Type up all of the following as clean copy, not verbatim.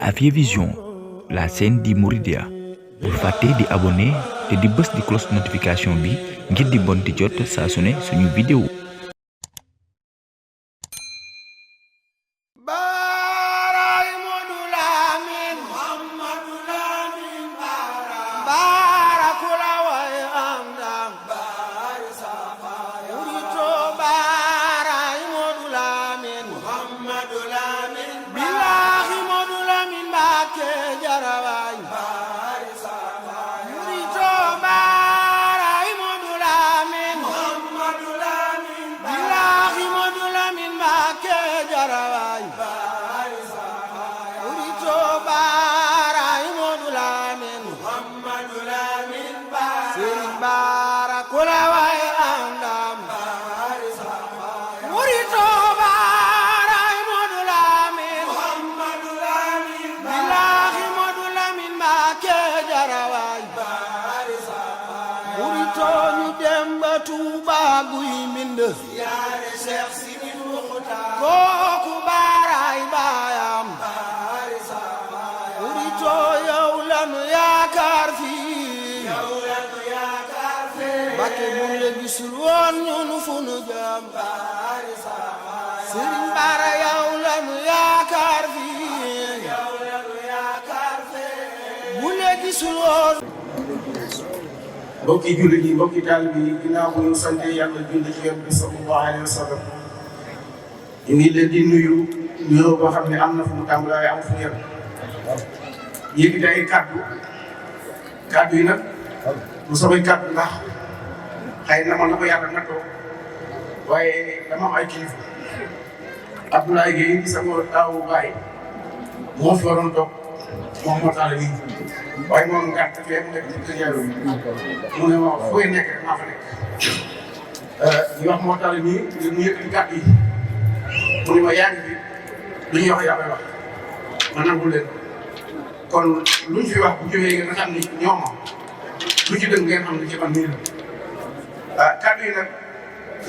Afia Vision, la chaîne di Mouridia. Bul fàtte di abonné te di bës di cloche notification bi ngir di bon di jot saa su ne suñu vidéo. Koku baray bayam urito yawlanu yaakar fi bakke bulle gisul won ñunu funu jam Serigne Bara yawlanu yaakar fi bulle gisul won mbokki jullit yi mbokki taalibe yi ginnaaw bu ñu sant Yàlla julli ci Yonent bi sallallahu alayhi wa sallam ñu ngi leen di nuyu nuyoo boo xam ne am na fu mu tàmbalee am fu mu yem yéegi ay kàddu yi nag bu samay kàddu ndax xëy na man la ko yàlla nattoo waaye dama am ay kilifa Abdoulaye Gueye di sama taawu baay moo fi waroon toog moom moo tax nii waaye moom gàtt fee mu nekk ci kër yàlla mu ne ma fooy nekk rek maa fa nekk ñu wax moo tax nii ngir mu yëkkati kàddu yi mu ne ma yaa ngi fi lu ñuy wax yaa koy wax ma nangul leen kon luñ fi wax bu ñëwee ngeen xam ni ñoom lu ci dëgg ngeen xam ne ci man mii la kàddu yi nag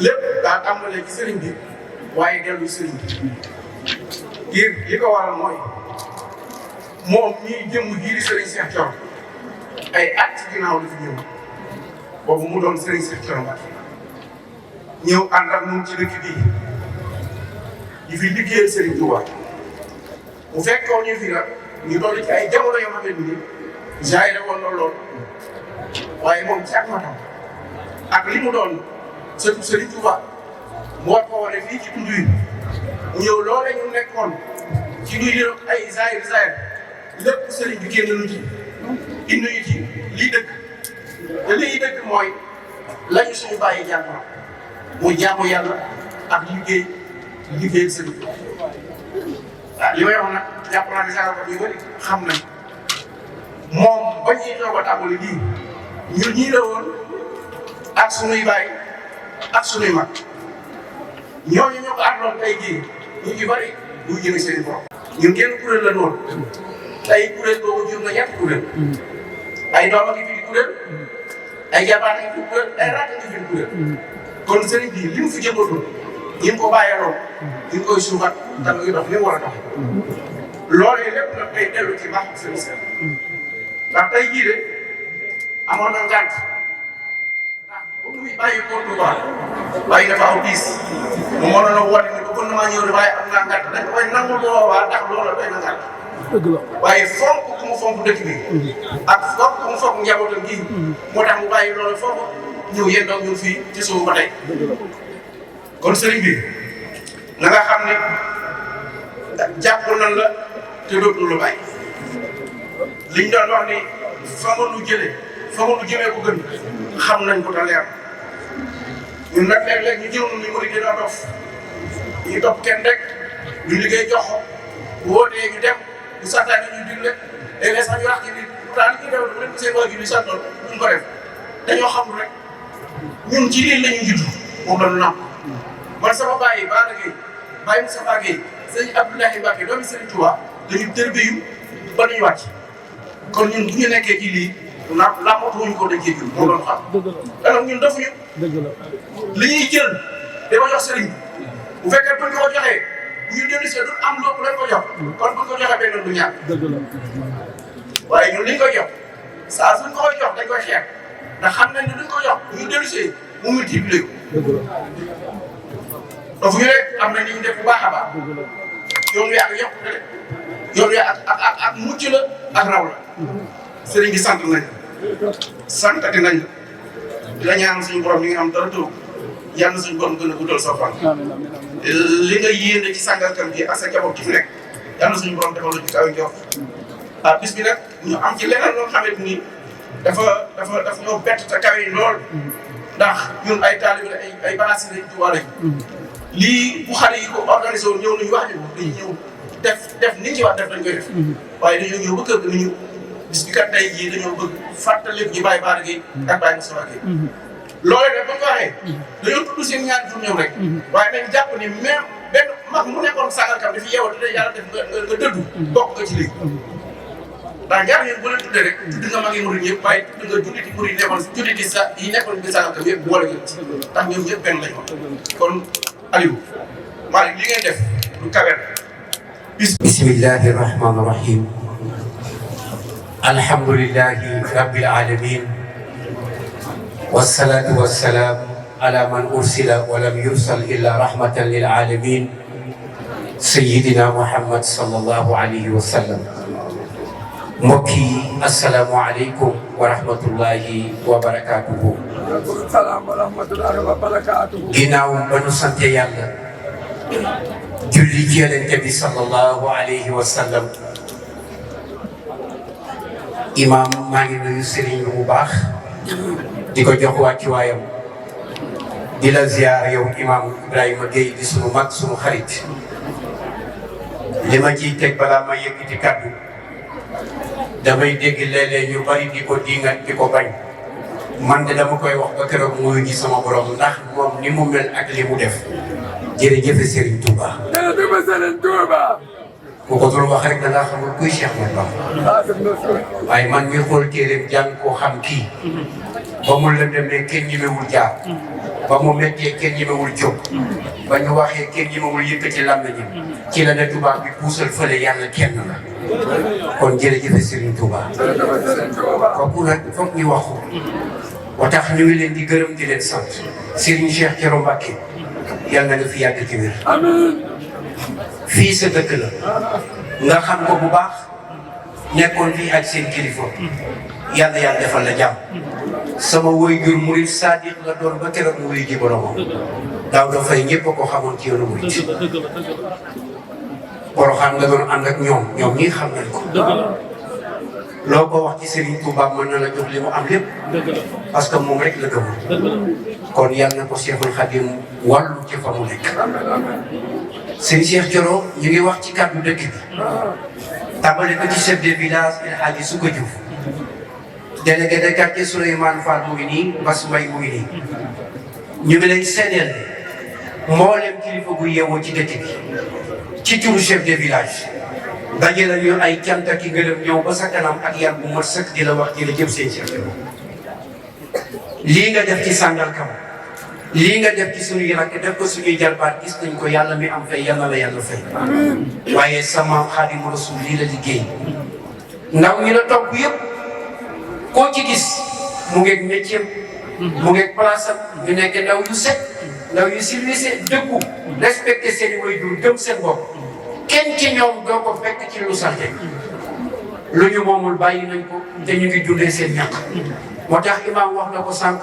lépp daa tàmbalee ci sëriñ bi waaye dellu sëriñ bi ngir li ko waral mooy moom ñii jëmm jii di Serigne Cheikh Thioro ay at ci ginnaaw la fi ñëw boobu mu doon Serigne Cheikh Thioro Mbacké ñëw ànd ak moom ci dëkk bii di fi liggéeyal Serigne Touba mu fekkoon ñu fi nag ñu toll ci ay jamono yoo xamante ni jaay la woon lool waaye moom ci ak matam ak li mu doon surtout Serigne Touba mu war ko wane fii ci tund yi mu ñëw loolee ñu nekkoon ci luy ay zaahir lépp sëriñ bi génn nu ci indi ñu ci lii dëkk te lii dëkk mooy lañu suñu bàyyi jàng muy jaamu yàlla ak liggéey sëriñ bi waaw li may wax nag jàpp naa ne saa yu bëri xam nañ moom ba ñuy toog a tàmbali lii ñun ñii la woon ak suñuy baay ak suñuy mag ñooñu ñoo ko àndoon tey jii ñu ci bëri buy jëme seen bopp ñun kenn kuréel la noonu tey kuréel boobu jur na ñetti kuréel ay doom a ngi fi di kuréel ay jabaat a ngi fi kuréel ay raat a ngi fi di kuréel kon sëriñ bi li mu fi jëmbatul ñi ko bàyyeeloo ñu ngi koy suuxat te mu ngi dox ni mu war a dox loolee lépp nag day dellu ci baax sëriñ Seex ndax tey jii de amoon na ngànt ndax ba muy bàyyi ko Tuubaa bàyyi dafa aw diis mu mënoon a woote ne bëggoon na maa ñëw de waaye am naa ngànt dañ koy nangu boobaa ndax loola doy na ngànt waaye fonk ku mu fonk dëkk bi ak fonk ku mu fonk njabootam gi moo tax mu bàyyi loolu foofu ñëw yéen doog ñun fii ci suuf ba tey kon sëriñ bi na nga xam ne jàpp nan la te dootul la bàyyi liñ doon wax ni fa nga lu jëlee fa nga lu jëmee ko gën xam nañ ko te leer ñun nag léeg-léeg ñu jëw ni murid yi doon dof ñu topp kenn rek ñu liggéey jox ko bu wootee ñu dem bu santaane ñu digle léeg-léeg sax ñu wax ci biir pourtant li ñuy def bu leen seen waajur yi santoon duñ ko def dañoo xamul rek ñun ci lii la ñu judd moom la ñu nàmp man sama bàyyi Bara Gueye bàyyi Moustapha Gueye sëñ Abdoulaye Mbacké doomi Serigne Touba dañu tërbiyu ba nañu wàcc kon ñun bu ñu nekkee ci lii làmbatuwuñ ko dañ cee jël moo doon xam alors ñun defuñu li ñuy jël dama jox Serigne bu fekkee buñ ko joxee bu ñu dellu see du am lépp lañ ko jox kon bu ñu ko joxee benn du ñàkk waaye ñun liñ ko jox saa suñ ko koy jox dañ koy xeex ndax xam nañ ne duñ ko jox bu ñu dellu see mu multiplier ko dafa ñu rek am na ñu def bu baax a baax yoon wi ak yokk rek yoon wi ak mucc la ak raw la sëriñ bi sant nañ santati nañ la ñaan suñu borom ñi nga am dara taw yàlla na suñu borom gën a guddal sa fan li nga yéene ci Sangalkam gi ak sa njaboot gi fi nekk yàlla na suñu borom defal la ci kaw jox bis bi nag ñu am ci leneen loo xamante ni dafa ñoo bett te kawe lool ndax ñun ay taalibe ay balaas lañ ci war lii bu xale yi ko organisé woon ñëw nañu wax ñu dañuy ñëw def ni ci wax def dañ koy def waaye dañoo ñëw ba kër ga nañu bis bi kat tey jii dañoo bëgg fàttali ñu Baye Bara Gueye ak Baye Moustapha Gueye loolee nag ba ñu waxee dañoo tudd seen ñaari tur ñoom rek waaye nañ jàpp ni même benn mag mu nekkoon Sangalkam dafi yeewal te yàlla def nga dëddu bokk nga ci léegi ndax ñaar ñeen bu leen tuddee rek tudd nga mag yi murid yëpp waaye tudd nga julliti murid yi nekkoon julliti yi nekkoon bi Sangalkam yëpp boole nga ci ndax ñoom ñëpp benn lañ kon Aliou Malick li ngeen def du kawe bismillahi rahmani rahim alhamdulillahi rabbil alamin wassalatu wassalam ala man ursila wa lam yursal illa rahmatan lil alamin sayyidina Muhammad sallallahu alayhi wa sallam. mbokk yi assalaamu aleykum wa rahmatullahi wa barakatuhu. ginnaaw ba nu sante yàlla julli ci Yonent bi sallallahu alayhi wa sallam. imaam maa ngi nuyu sëriñ bu baax di ko jox wàccuwaayam di la ziar yow imaam Ibrahima Gueye di sunu mag sunu xarit. li ma ciy teg balaa ma yëkkati kaddu damay dégg léeg-léeg ñu bari di ko diingat di ko bañ man de dama koy wax ba keroog muy gi sama borom ndax moom ni mu mel ak li mu def jërëjëf Serigne Touba. jërëjëf Serigne Touba. bu ko dul wax rek da ngaa xamul kuy Cheikh Ahmadou Bamba waaye man mi xool téeréem jàng koo xam kii ba mu lëndëmee kenn ñemewul jaar ba mu méttee kenn ñemewul jóg ba ñu waxee kenn ñemewul yëkkati làmmiñam ci la ne tubaab bi puusal fële yàlla kenn la kon jërëjëf Serigne Touba. kooku nag foog ñu wax ko ba tax ñu ngi leen di gërëm di leen sant Serigne Cheikh Thioro Mbacké yàlla na nga fi yàgg ci wér. fii sa dëkk la nga xam ko bu baax nekkoon fii ak seen kilifa yàlla yàlla defal la jàmm. sama waajur murid sadiq la doon ba keroog mu wuyu ji boromam daaw dafay ñëpp a ko xamoon ci yoonu murid. Porokhane nga doon ànd ak ñoom ñii xam nañ ko. loo ko wax ci Serigne Touba mën na la jox li mu am lépp parce que moom rek la gëmul. kon yàlla na ko Cheikhul Khadim wàllu ci fa mu nekk. Serigne Cheikh Thioro ñu ngi wax ci kàddu dëkk bi tàmbale ko ci chef de village El Hadji Souka Diouf délégué de quartier Souleymane Fall mu ngi nii Bass Mbaye mu ngi nii ñu ngi lay seedeel mboolem kilifa gu yeewoo ci dëkk bi ci turu chef de village dajale ñu ay cant ak i ngërëm ñëw ba sa kanam ak yar bu mat sëkk di la wax jërëjëf seen Cheikh Thioro lii nga def ci Sangalkam lii nga def ci suñuy rakk def ko suñuy jarbaat gis nañ ko yàlla mi am fay yàlla la yàlla fay waaye sama Xaadimu Rasuul lii la liggéey ndaw ñi la topp yëpp koo ci gis mu ngeeg métier mu ngeeg place am ñu nekk ndaw yu set ndaw yu civilisé dëggu respecté seen i waajur gëm seen bopp kenn ci ñoom doo ko fekk ci lu salte lu ñu moomul bàyyi nañ ko te ñu ngi dundee seen ñàkk moo tax imaam wax na ko sànq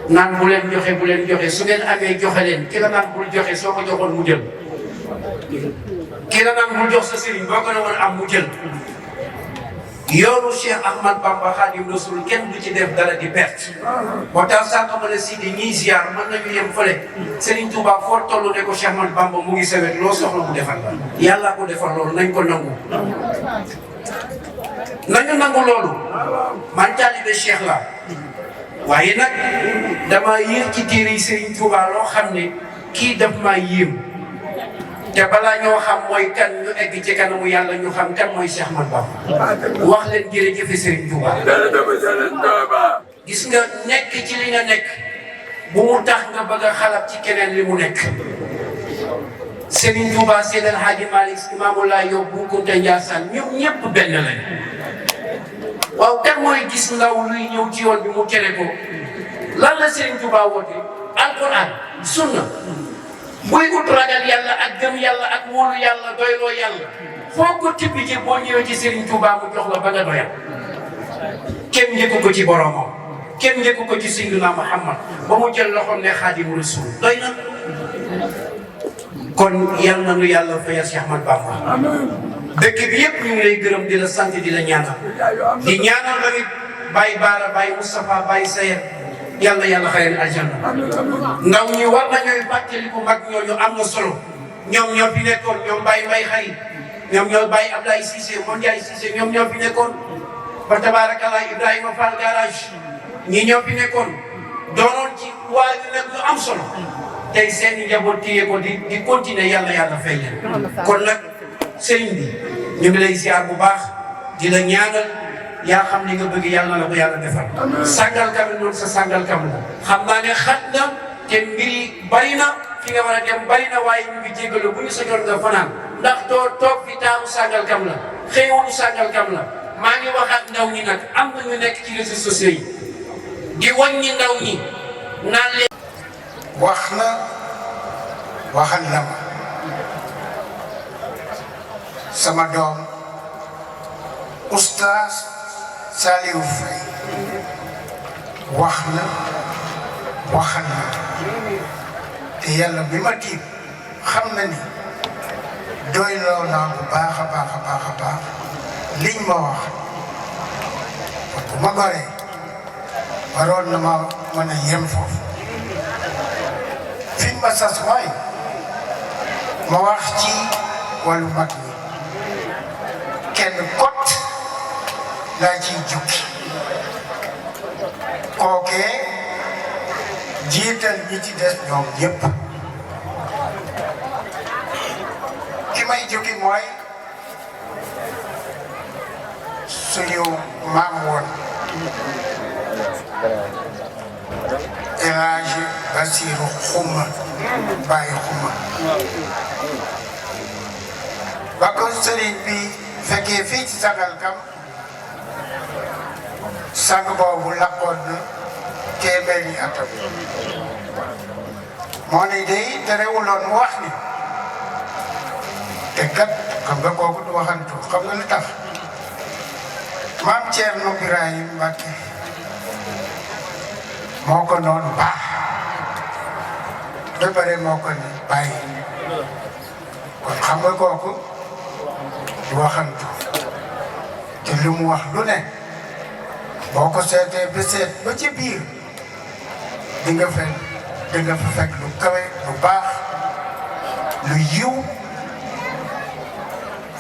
naan bu leen joxe su ngeen amee joxe leen ki la naan bul joxe soo ko joxoon mu jël ki la naan bul jox sa sëriñ boo ko ne woon am mu jël yoonu Cheikh Ahmad Bamba Khadim Rasoul kenn du ci def dara di perte moo tax sànq ma ne si di ñiy ziar mën nañu yem fële Serigne Touba foo toll ne ko Cheikh Ahmad Bamba mu ngi sawet loo soxla mu defal la yàlla ko defal loolu nañ ko nangu loolu man taalibe Cheikh la waaye nag dama yéex ci téere yi Serigne Touba loo xam ne kii daf maa yéem te balaa ñoo xam mooy kan ñu egg ci kanamu yàlla ñu xam kan mooy Cheikh Ahmad Bamba wax leen jërëjëf Serigne Touba. gis nga nekk ci li nga nekk bu mu tax nga bëgg a xalab ci keneen li mu nekk Serigne Touba Seydal Hadji Malick Imaamullah yow bu Kunta Ndiassane ñoom ñëpp benn lañ waaw kan mooy gis ndaw luy ñëw ci yoon bi mu tere ko lan la Serigne Touba woote alquran sunna buy ut ragal yàlla ak gëm yàlla ak wóolu yàlla doyloo yàlla foo ko tibbi ci boo ñëwee ci Serigne Touba mu jox la ba nga doyal kenn njëkku ko ci boromam kenn njëkku ko ci Seydina Muhammad ba mu jël loxoom ne Xaadimu Rasuul doy na kon yal na nu yàlla fayal Cheikh Ahmad Bamba dëkk bi yëpp ñu ngi lay gërëm di la sant di la ñaanal di ñaanal tamit Baye Baara Baye Moustapha Baye Sayer yàlla yàlla xayal aljanna ndaw ñi war nañooy fàttaliku mag ñooñu am na solo ñoom ñoo fi nekkoon ñoom Baye Mbaye Xari ñoom ñoo Baye Ablaye Cissé Mon Ndiaye Cissé ñoom ñoo fi nekkoon ba tabarakallah Ibrahima Fall garage ñi ñoo fi nekkoon doonoon ci waa ñu nekk lu am solo tey seen i njaboot téye ko di continuer yàlla yàlla fay leen kon nag sëriñ bi ñu ngi lay ziar bu baax di la ñaanal yaa xam ni nga bëgg yàlla na la ko yàlla defal sàngal kam noonu sa sàngal kam la xam naa ne xat na te mbir yi bari na fi nga mën a dem bari na waaye ñu ngi jégalu bu ñu sañoon nga fanaan ndax toog fi taamu sàngal kam la xëywoonu sàngal kam la maa ngi waxaat ndaw ñi nag am na ñu nekk ci réseaux sociaux yi di wàññi ndaw ñi naan leen wax na waxal na ma sama doom oustaz Saliou Faye wax na waxal na te yàlla bi ma tiim xam na ni doy loo naa bu baax a baax a baax a baax liñ ma wax bu ma goree waroon na ma mën a yem foofu fi ma sas mooy ma wax ci wàllu mag ñi kenn kot laa ciy jukki kookee jiital ñi ci des ñoom ñëpp ki may jukki mooy suñu maam woon El Hadji Bassirou Xuma Baye Xuma ba ko sëriñ bi fekkee fii ci Sangalkam sang boobu lakkoon na téeméeri atam moo ne day terewuloon mu wax ni te kat xam nga kooku du waxantu xam nga lu tax maam Thierno Birahim Mbacké moo ko noonu baax ba pare moo ko ni bàyyi kon xam nga kooku du waxantu te lu mu wax lu ne boo ko seetee ba seet ba ci biir di nga fa fekk lu kawe lu baax lu yiw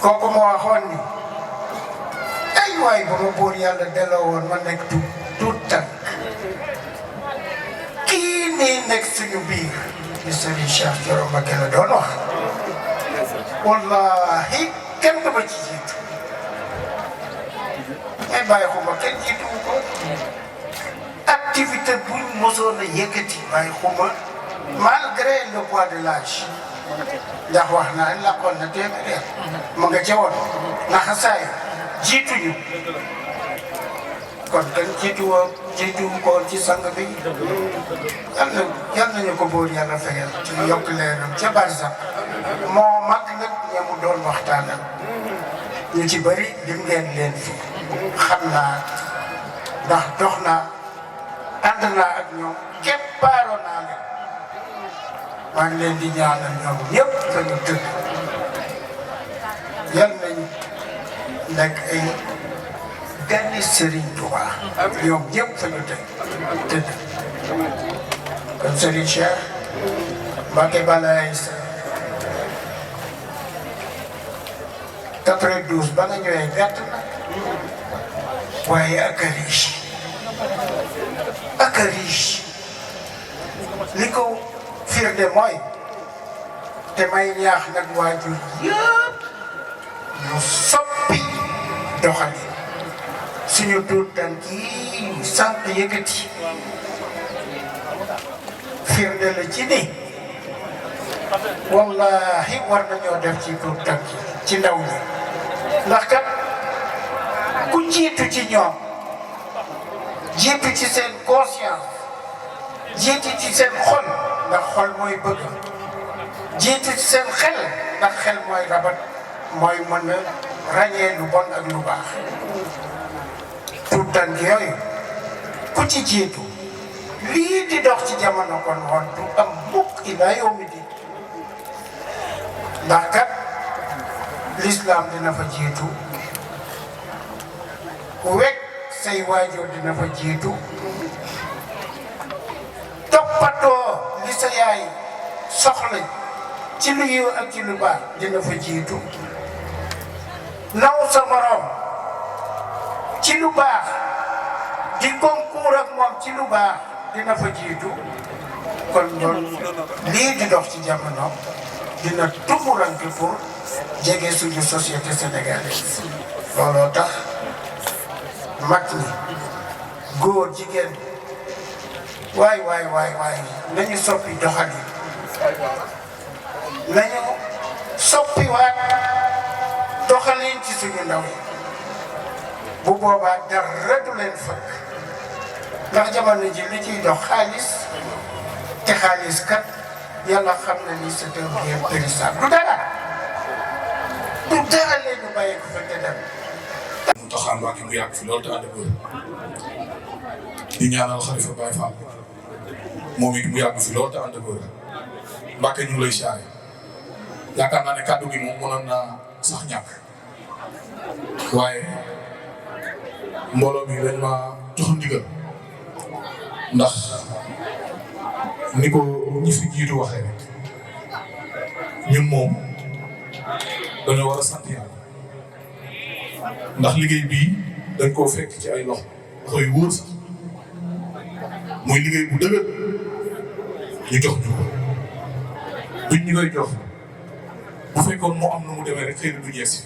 kooku moo waxoon ni ay waay ba ma buur yàlla delloo woon ma nekk tuut tànk kii nii nekk suñu biir ni Serigne Cheikh Thioro Mbacké la doon wax wallahi kenn du ma ci jiitu mais bàyyi xuma kenn jiituwu ko activité buñ mosoon a yëkkati bàyyi xuma malgré le poids de l'âge ndax wax naa ne laqoon na téeméer mu nga ca woon naxa saay jiituñu kon kan jiitu ko ci sang bi yal nañu ko bóor yàlla fexeel ci yokk leeram ca barsax moo mag nag ñamu doon waxtaanal ñu ci bëri lim ngeen leen fi xam naa ndax dox naa ànd naa ak ñoom képp paaroo naa leen maa ngi leen di ñaanal ñoom ñëpp fa ñu tëdd yal nañu nekk ay ganni Serigne Touba ñoom ñëpp fa ñu tëdd kon Serigne Cheikh Mbacké Balaye 92 ba nga ñëwee bett na waaye ak a riche li ko firnde mooy te may ñaax nag waajur yëpp ñu soppi doxali suñu tuut tànk yi sant yëkkati firnde la ci ni wallahi war nañoo def ci tuut tànk ci ndaw ñi ndax kat ku jiitu ci ñoom jiitu ci seen conscience jiitu ci seen xol ndax xol mooy bëgg jiitu ci seen xel ndax xel mooy rabat mooy mën a ràññee lu bon ak lu baax tuut tànk yooyu ku ci jiitu lii di dox ci jamono kon woon du am mukk ilaa yawmi diin ndax kat l'islam dina fa jiitu wekk say waajur dina fa jiitu toppatoo li sa yaay soxla ci lu yiw ak ci lu baax dina fa jiitu naw sa morom ci lu baax di concours ak moom ci lu baax dina fa jiitu kon loolu lii di dox ci jamono dina tumuranke pour jege suñu société sénégalaise looloo tax mag ñi góor jigéen waay nañu soppi doxalin nañu soppi waat doxalin ci suñu ndaw yi bu boobaa dara du leen fëkk ndax jamono ji li ciy dox xaalis te xaalis kat yàlla xam na ni c'est un bien périssable du dara leen ñu bàyyi ko fa te dem. mu taxaan Mbàkke mu yàgg fi loolu te ànd ak wér di ñaanal Xalifa Baye Fall moom it mu yàgg fi loolu te ànd ak wér Mbàkke ñu ngi lay siyaare yaakaar naa ne kàddu gi moom mënoon naa sax ñàkk waaye mbooloo mi dañ ma jox ndigal ndax ni ko ñi fi jiitu waxee rek ñun moom dañoo war a sant yàlla ndax liggéey bii dañ koo fekk ci ay loxo yu wóor sax muy liggéey bu dëgër ñu jox ñu ko duñ ñu koy jox bu fekkoon moo am na mu demee rek xëy na du jeex si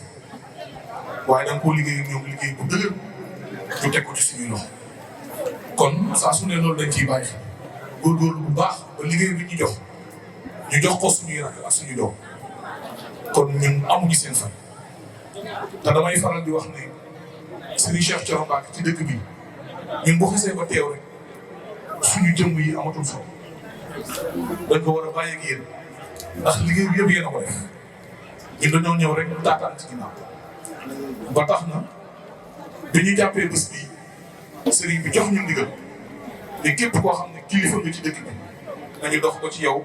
waaye dañ koo liggéey ak ñoom liggéey bu dëgër ñu teg ko ci suñuy loxo kon saa su ne loolu dañ ciy bàyyi xel góorgóorlu bu baax ba liggéey bi ñu jox ko suñuy rakk ak suñuy doom kon ñun amuñu seen fan te damay faral di wax ne Serigne Cheikh Thioro Mbacké ci dëkk bi ñun boo xasee ba teew rek suñu jëmm yi amatul solo dañ ko war a bàyyi ak yéen ndax liggéey bi yëpp yéen a ko def ñun dañoo ñëw rek taataan ci ginnaaw ba tax na bi ñu jàppee bés bi Serigne bi jox ñu ndigal te képp koo xam ne kilifa nga ci dëkk bi nañu dox ko ci yow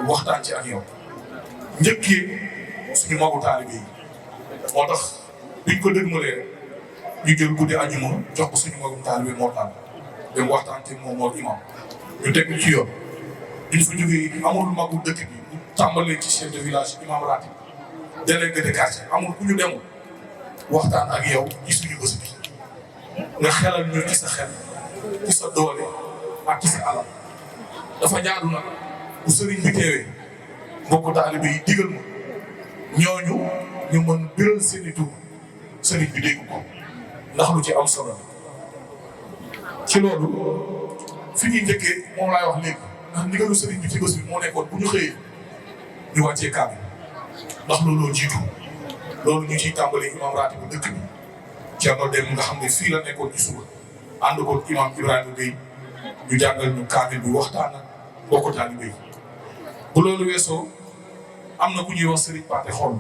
waxtaan ci ak yow njëkkee suñu magu taalibe yi moo tax biñ ko dëgmalee ñu jël guddi àjjuma jox ko suñu magum taalibe moo taal dem waxtaan te moom moo imam ñu teg ci yoon ñu fa jógee amul magu dëkk bi ñu tàmbalee ci chef de village imam ratib délégué de quartier amul ku ñu demul waxtaan ak yow ci suñu bés bi nga xelal ñu ci sa xel ci sa doole ak ci sa alal dafa jaadu nag bu sëriñ bi teewee mbokku taalibe yi digal ma ñooñu ñu mën biral seeni tur sëriñ bi dégg ko ndax lu ci am solo ci loolu fi ñuy njëkkee moom laay wax léegi ndax ndigalu sëriñ bi ci bés bi moo nekkoon bu ñu xëyee ñu wàccee kaamil ndax looloo jiitu loolu ñu ciy tàmbalee imam raati bu dëkk bi Thierno Dem nga xam ne fii la nekkoon ci suba ànd ko imam Ibrahima Gueye ñu jàngal ñu kaamil bi waxtaan ak mbokku taalibe yi bu loolu weesoo am na ku ñuy wax Serigne Pathé Xol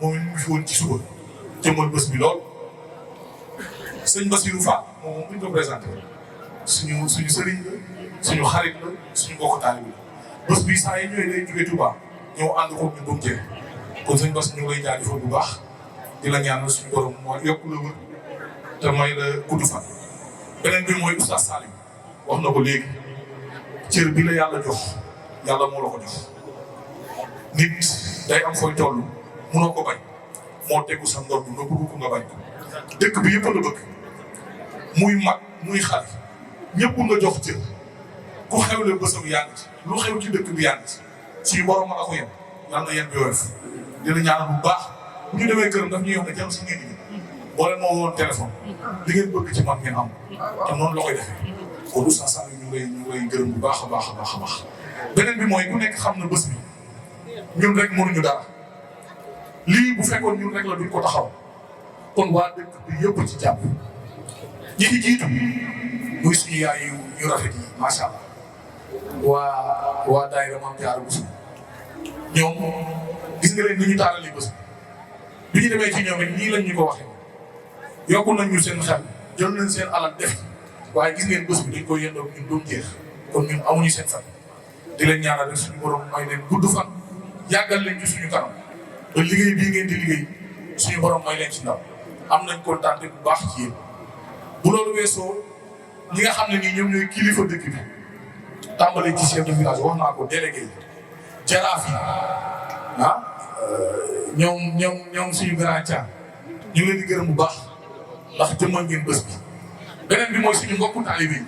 moom it mu fi woon ci suba jëmmal bés bi lool sëñ Bassirou Fall moom bu ñu ko présenté suñu sëriñ la suñu xarit la suñu mbokku taalibe la bés bi saa yi ñëwee day jógee Touba ñëw ànd ko ñu doom jëlee kon sëñ Bass ñu ngi lay jaajëfal bu baax di la ñaanal suñu borom moo yokk la wër te may la gudd fan. beneen bi mooy Oustaz Salim wax na ko léegi cër bi la yàlla jox yàlla moo la ko jox nit day am fooy toll munoo ko bañ moo tegu sa ndor nga bëgg ko nga bañ ko dëkk bi yëpp la bëgg muy mag muy xale ñëpp nga jox cër ku xewle bësam yaa ngi ci lu xew ci dëkk bi yaa ngi ci suñu borom ma la ko yem yal na yem bi woyof dina ñaanal bu baax bu ñu demee këram daf ñuy wax ne jëm si ngeen di boo leen moo woon téléphone li ngeen bëgg ci man ngeen am te noonu la koy defee kon Oustaz Salim ñu ngi lay gërëm bu baax a baax a baax a baax beneen bi mooy ku nekk xam na bés bi ñun rek mënuñu dara lii bu fekkoon ñun rek la duñ ko taxaw kon waa dëkk bi yëpp ci jàpp ñi ci jiitu muy suñu yaay yu rafet yi macha allah waa daayira Maam Jaara Buso ñoom gis nga leen ni ñu taarali bés bi ñu demee ci ñoom it nii lañ ñu ko waxee yokku nañ ñu seen xel jël nañ seen alal def waaye gis ngeen bés bi dañ koy yëndoo ñun doon jeex kon ñun amuñu seen fan di leen ñaanal rek suñu borom may leen gudd fan yàggal leen ci suñu kanam ba liggéey bii ngeen di liggéey suñu borom may leen ci ndaw am nañ kontaan bu baax ci yéen bu loolu weesoo ñi nga xam ne nii ñoom ñooy kilifa dëkk bi tàmbalee ci chef de village wax naa ko délégué yi jaraaf yi ñoom suñu grand Thiam ñu ngi leen di gërëm bu baax ndax jëmmal ngeen bés bi beneen bi mooy suñu mbokku taalibe yi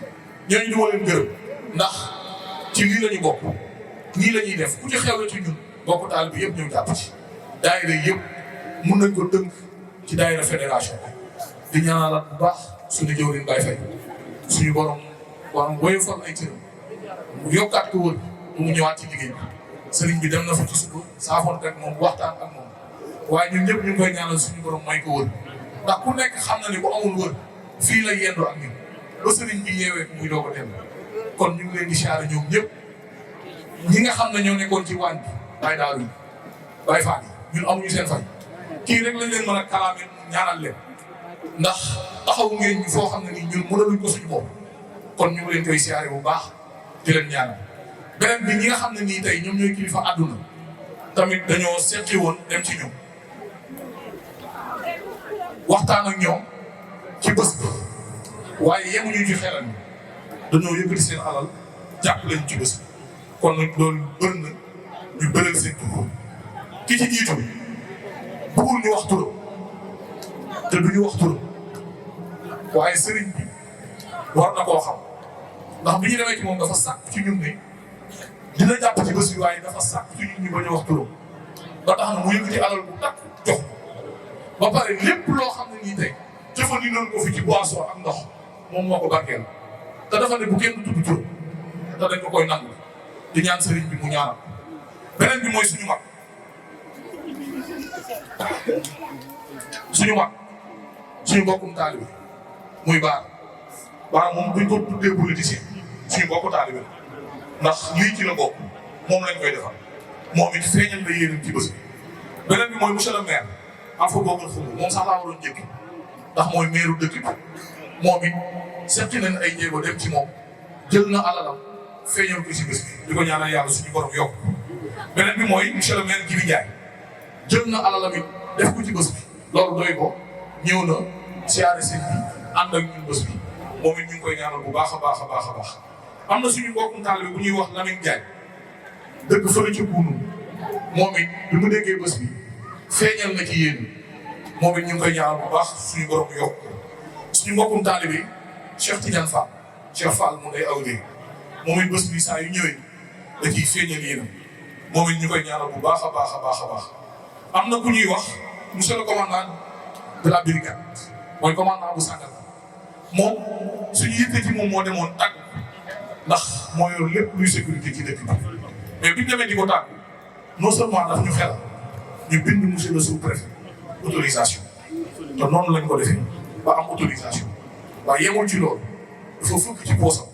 ñooñu ñu leen gërëm ndax ci lii la ñu bokk nii la ñuy def ku ci xew la ci ñun mbokku taalibe yëpp ñëw jàpp ci daayira yëpp mun nañ ko tënk ci daayira fédération di ñaanal bu baax suñu jëwriñ Baye Faye suñu borom waram woyofal ay cëram mu yokkaat ko wër bu mu ñëwaat ci liggéey bi sëriñ bi dem na fa ci suba saafoon rek moom waxtaan ak moom waaye ñun ñëpp ñu ngi koy ñaanal suñu borom may ko wër ndax ku nekk xam na ni bu amul wër fii la yendu ak ñun ba sëriñ bi yeewee muy doog a dem kon ñu ngi leen di siyaare ñoom ñëpp ñi nga xam ne ñoo nekkoon ci waañ bi Baye Daaru yi Baye Fall yi ñun amuñu seen fay kii rek lañ leen mën a kalaame ñaanal leen ndax taxawu ngeen ñu foo xam ne nii ñun mënaluñ ko suñu bopp kon ñu ngi leen koy siyaare bu baax di leen ñaanal beneen bi ñi nga xam ne nii tey ñoom ñooy kilifa àdduna tamit dañoo seqi woon dem ci ñoom waxtaan ak ñoom ci bés bi waaye yemuñu ci xelal ni dañoo yëkkati seen alal jàpp leen ci bés bi kon nag loolu bëri na ñu bëral seen tur ki ci jiitu bëggul ñu wax turam te duñu wax turam waaye sëriñ bi war na koo xam ndax bi ñu demee ci moom dafa sàkk ci ñun ne dina jàpp ci bés bi waaye dafa sàkk ci ñun ñu bañ a wax turam ba tax na mu yëkkati alal bu takk jox ba pare lépp loo xam ne nii tey jëfandikoo nañ ko fi ci boisson ak ndox moom moo ko barkeel te dafa ne bu kenn tudd turam te dañ ko koy nangu di ñaan sëriñ bi mu ñaanal beneen bi mooy suñu mag suñu mbokkum taalibe muy baar moom buñ ko tuddee politicien suñu mbokku taalibe ndax lii ci la bokk moom lañ koy defal moom it feeñal na yéenam ci bés bi beneen bi mooy monsieur le maire Alpha Bokar Xumb moom sax laa waroon njëkk ndax mooy maire dëkk bi moom it seqi nañ ay jéego dem ci moom jël na alalam feeñal ko ci bés bi di ko ñaanal yàlla suñu borom yokk beneen bi mooy monsieur le maire Djibi Ndiaye jël na alalam it def ko ci bés bi loolu doy ko ñëw na siyaare sëñ bi ànd ak ñun bés bi moom it ñu ngi koy ñaanal bu baax a baax a baax a baax am na suñu mbokkum taalibe bu ñuy wax Lamine Diagne dëkk fële ci Buunu moom it bi mu déggee bés bi feeñal na ci yéen moom it ñu ngi koy ñaanal bu baax suñu borom yokk suñu mbokkum taalibe Cheikh Tidiane Fall Cheikh Fall mu day aw léegi moom it bés bi saa yu ñëwee da ciy feeñal yéen moom it ñu koy ñaanal bu baax a baax a baax a baax am na ku ñuy wax monsieur le commandant de la brigade mooy commandant bu Sangal moom suñu yitte ci moom moo demoon tàgg ndax moo yor lépp luy sécurité ci dëkk bi mais biñ demee di ko tàgg non seulement daf ñu xel ñu bind monsieur le sous-préfet autorisation te noonu lañ ko defee ba am autorisation waaye yemul ci loolu dafa fukk ci poosam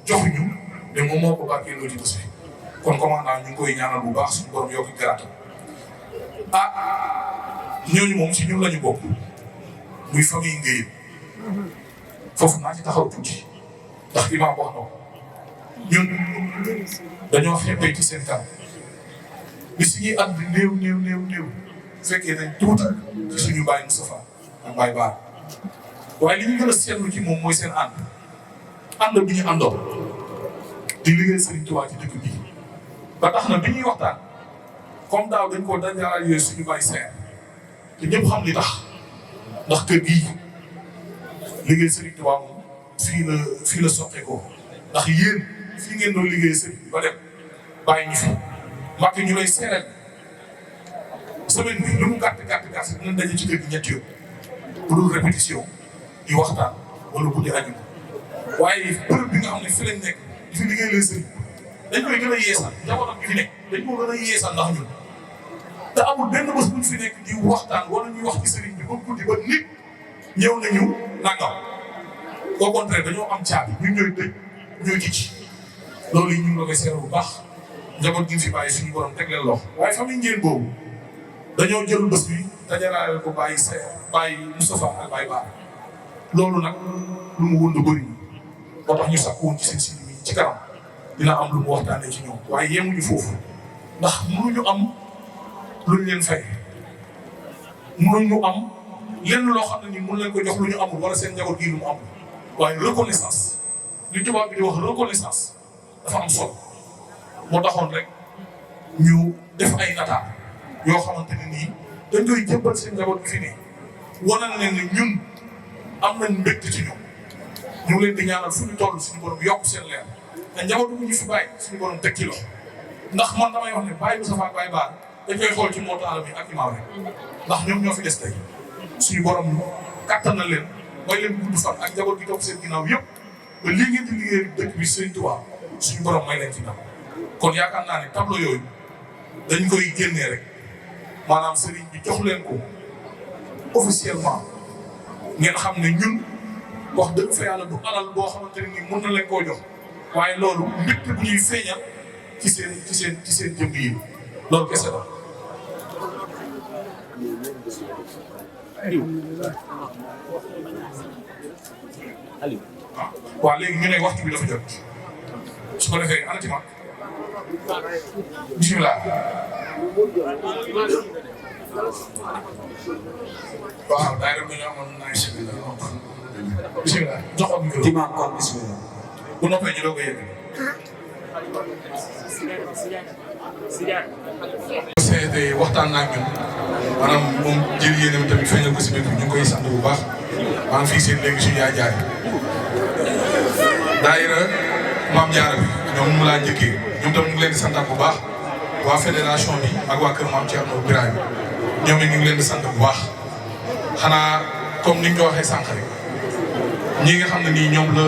jox ñu ne moom moo ko barkeeloo ci bés bi kon commandant ñu ngi koy ñaanal bu baax suñu borom yokk garaatam ñooñu moom si ñun la ñu bokk muy famille Ngéyeen foofu naa ci taxaw tuuti ndax imaam wax na ko ñun dañoo xeppee ci seen kanam li si ñuy at bi néew fekkee nañ tuuti ci suñu baay Moustapha ak baay Baar waaye li ñu gën a seetlu ci moom mooy seen ànd bi ñu àndoon di liggéey Serigne Touba ci dëkk bii ba tax na bi ñuy waxtaan comme daaw dañ ko dajale suñu baay seer te ñëpp xam li tax ndax kër gii liggéey Serigne Touba moom fii la soqeekoo ndax yéen fii ngeen doon liggéey Serigne bi ba dem bàyyi ñu fi mbàkk ñu lay seeral semaine bi lu mu gàtt dinañ daje ci kër gi ñetti yoon bu dul répétition di waxtaan wala bu di aju waaye bërëb bi nga xam ne fi lañ nekk di fi liggéey leen Serigne dañ koy gën a yeesal njabootam bi fi nekk dañ ko gën a yeesal ndax ñun te amul benn bés buñ fi nekk di waxtaan wala ñuy wax ci sëriñ bi ba guddi ba nit ñëw nañu nangam au contraire dañoo am caabi ñun ñooy tëj ñooy tijji loolu yi ñu ngi la koy seetlu bu baax njaboot gi fi bàyyi suñu borom teg leen loxo waaye famille ngeen boobu dañoo jël bés bi dajalaale ko bàyyi Moustapha ak bàyyi Ba loolu nag lu mu wënd bëri moo tax ñu sakku woon ci seen si ci kanam dina am lu mu waxtaanee ci ñoom waaye yemuñu foofu ndax mënuñu am luñ leen fay mënuñu am lenn loo xam ne ni mën leen ko jox lu ñu amul wala seen njaboot gii lu mu amul waaye reconnaissance li tubaab bi di wax reconnaissance dafa am solo moo taxoon rek ñu def ay nataal yoo xamante ne nii dañ koy jébbal seen njaboot gi fi ne wanal leen ne ñun am nañ mbégte ci ñoom ñu ngi leen di ñaanal fu ñu toll suñu borom yokk seen leer te njaboot bu ñu fi bàyyi suñu borom teg ci loxo ndax man damay wax ne bàyyi Moustapha ak bàyyi Ba dañ koy xool ci mootu alam yi ak imaam rek ndax ñoom ñoo fi des tey suñu borom kattan na leen mooy leen gudd fan ak njaboot gi topp seen ginnaaw yëpp ba lii ngeen di liggéey dëkk bi Sëriñ Tuubaa suñu borom may leen ci ndam kon yaakaar naa ne tableau yooyu dañ koy génnee rek maanaam sëriñ bi jox leen ko officiellement ngeen xam ne ñun wax dëgg fa yàlla du alal boo xamante ne nii mën na leen koo jox waaye loolu mbégte bu ñuy feeñal ci seen jëmb yi loolu kese la. waaw léegi ñu ne waxtu bi dafa jot su ko defee ana Tima bisimilah. waaw daayira bi ñu amoon naaj si biir bisimilah jox ko micro. Tima kon bisimilah. bu noppee ñu doog a yëg. seede waxtaan naa ak ñun maanaam moom jël yéenam tamit feeñal ko si biir ñu ngi koy sant bu baax maa ngi fii seen léegi suñu yaay jaay daayira Maam Jaara bi ñoom ñu laa njëkkee ñoom tam ñu ngi leen di santaat bu baax waa fédération bi ak waa kër Maam Thierno Birahim ñoom it ñu ngi leen di sant bu baax xanaa comme ni ñu ko waxee sànq rek ñi nga xam ne nii ñoom la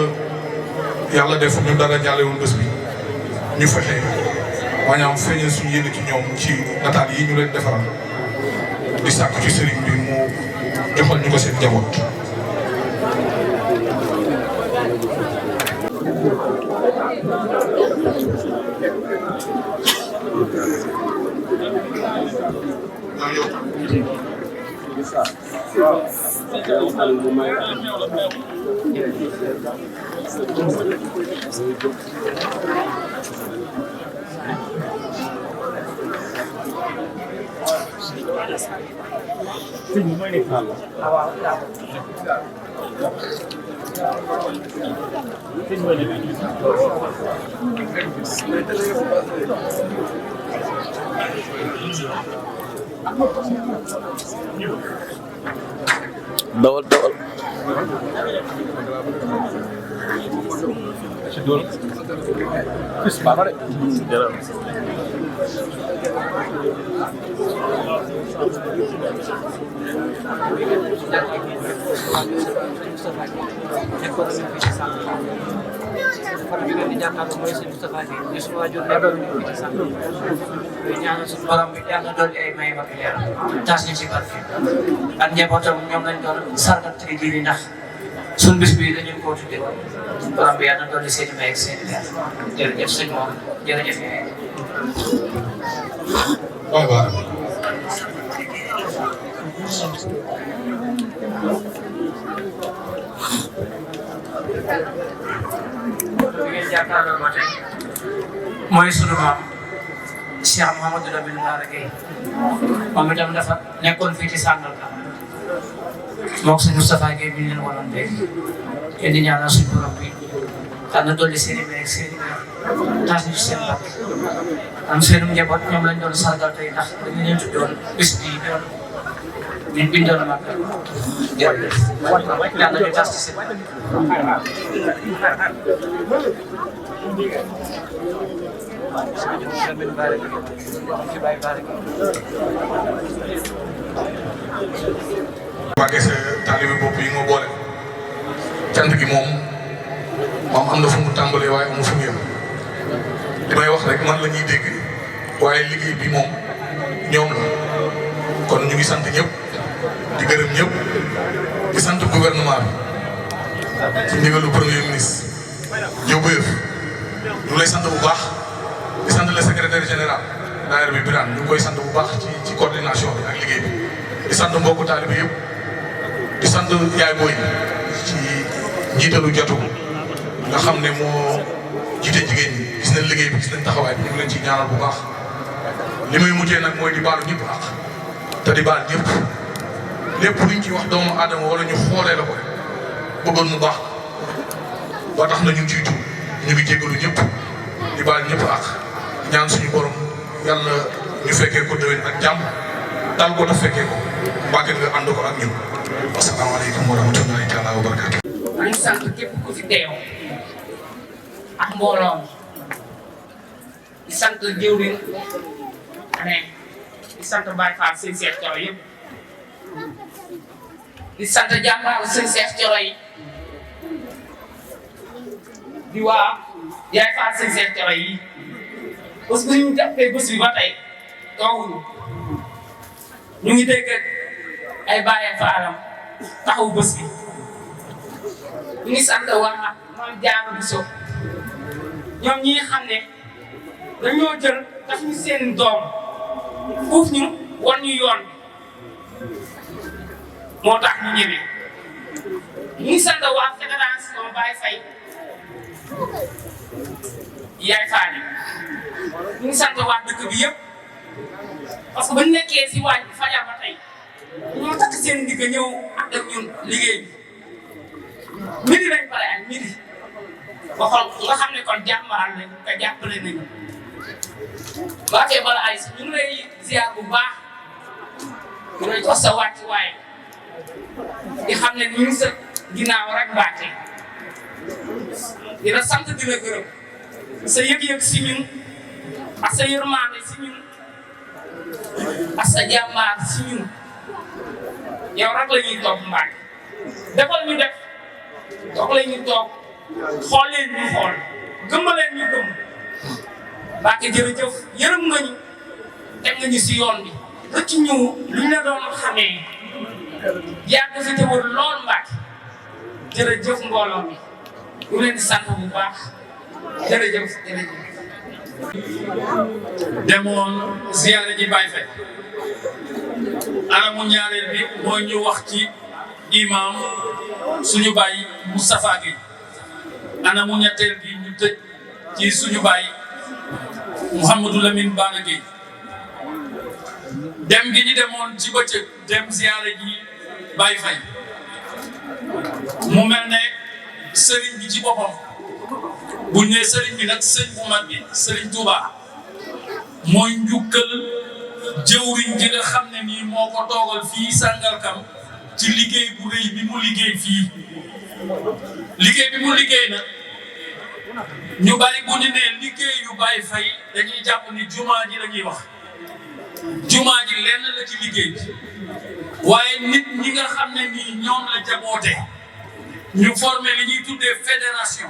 yàlla def ñu dara jàlle woon bés bi ñu fexe maanaam feeñal suñu yéene ci ñoom ci nataal yi ñu leen defaral di sàkku ci sëriñ bi mu joxal ñu ko seen njaboot. dawal di jàkkaarloo mooy sëñ Moustapha Gueye di suñu waajur nekkal ñu ci sant ñu ñaanal suñu borom bi yàlla dolli ay may ak leer taas ñu ci barke ak njabootam ñoom lañ doon sargal tey jii ndax suñu bis bi dañu koo tuddee borom bi yàlla dolli seen i may ak seen i leer jërëjëf sëñ moom jërëjëf waaw waaw. li ngeen jàkkaarloo ma tey mooy sunu maam Cheikh Mouhamadou Lamine Bara Gueye moom itam dafa nekkoon fii ci Sangalkam moom sëñ Moustapha Gueye bi ñu leen wanoon léegi yéen di ñaanal suñu borom bi xam na dolli seen i mbéy ak seen i mbéy taas ñu ci seen bopp am seenum njaboot ñoom lañ doon sargal tey ndax dañu leen tuddoon bis bii doon ñu bindoon mag jërëjëf yàlla ñu tas ci seen Mbacke sa taalibe bopp yi nga boole cant gi moom am na fu mu tàmbalee waaye amu fu mu yem li may wax rek man la ñuy dégg waaye liggéey bi moom ñoom la kon ñu ngi sant ñëpp di gërëm ñëpp di sant gouvernement bi ci ndigalu premier ministre Diop ñu lay sant bu baax di sant le secrétaire général daayira bi Birane ñu ngi koy sant bu baax ci coordination bi ak liggéey bi di sant mbokku taalibe yëpp di sant yaay booy ci njiitalu jotu nga xam ne moo jiite jigéen ñi gis nañ liggéey bi gis nañ taxawaay bi ñu ngi leen ciy ñaanal bu baax li may mujjee nag mooy di baalu ñëpp ak te di baal ñëpp lépp luñ ci wax doomu aadama wala ñu xoolee la ko rek bëggoon mu baax ba tax na ñu ngi ciy tuub ñu ngi jéggalu ñëpp di baal ñëpp ak ñaan suñu borom yàlla ñu fekkee ko déwén ak jàmm dal ko te fekkee ko mbàkke nga ànd ko ak ñun asalaamaaleykum wa rahmatullahi taala wa barakatu. ñu sant képp ku fi teew ak mbooloo di sant jëwriñ ne di sant Baye Fall sëñ Cheikh Thioro yëpp di sant jàmbaaru sëñ Cheikh Thioro yi di waa Yaay Fall sëñ Cheikh Thioro yi bés bu ñu jàppee bés bi ba tey toowuñu ñu ngi dégg ay Baye Fallam taxaw bés bi ñu ngi sant waa Mame Diarra Bousso ñoom ñi nga xam ne dañoo jël daf ñu seen doom fuuf ñu wan ñu yoon moo tax ñu ñëwee ñu ngi sant waa fédération Baye Faye Yaay Fall ñu ngi sant waa dëkk bi yëpp parce que ba ñu nekkee si waañ bi fajar ba tey ñoo takk seen ndigg ñëw ak ñun liggéey bi midi lañ pare ak midi ba xool nga xam ne kon jàmbaral lañ te jàppale nañu Mbacke Bala ay si ñu ngi lay ziar bu baax ñu lay jox sa wàccuwaay di xam ne ñu ngi sa ginnaaw rek Mbacke dina sant dina gërëm sa yëg-yëg si ñun ak sa yërmande si ñun ak sa jàmbaar si ñun yow rek la ñuy toog Mbacke defal ñu def toog la ñu toog xool leen ñu xool gëmma leen ñu gëm Mbacke jërëjëf yërëm nga ñu teg nga ñu si yoon bi rëcc ñu luñ la doon xamee yàgg fi te wër lool Mbacke jërëjëf mbooloo mi ñu leen di sant bu baax jërëjëf jërëjëf. demoon ziyaare ji Baye Faye anamu ñaareel bi mooy ñu wax ci imam suñu baay Moustapha Gueye anamu ñetteel bi ñu tëj ci suñu baay Mouhamadou Lamine Bara Gueye dem gi ñu demoon ci bëccëg dem ziyaare ji Baye Faye mu mel ne sëriñ bi ci boppam buñ ne sëriñ bi nag sëñ bu mag bi sëriñ Touba mooy njukkal jëwriñ ji nga xam ne nii moo ko toogal fii Sangalkam ci liggéey bu rëy bi mu liggéey fii liggéey bi mu liggéey nag ñu bari bu ñu nee liggéey yu Baye Faye dañuy jàpp ni jumaa ji la ñuy wax jumaa ji lenn la ci liggéey bi waaye nit ñi nga xam ne nii ñoom la jaboote ñu formé li ñuy tuddee fédération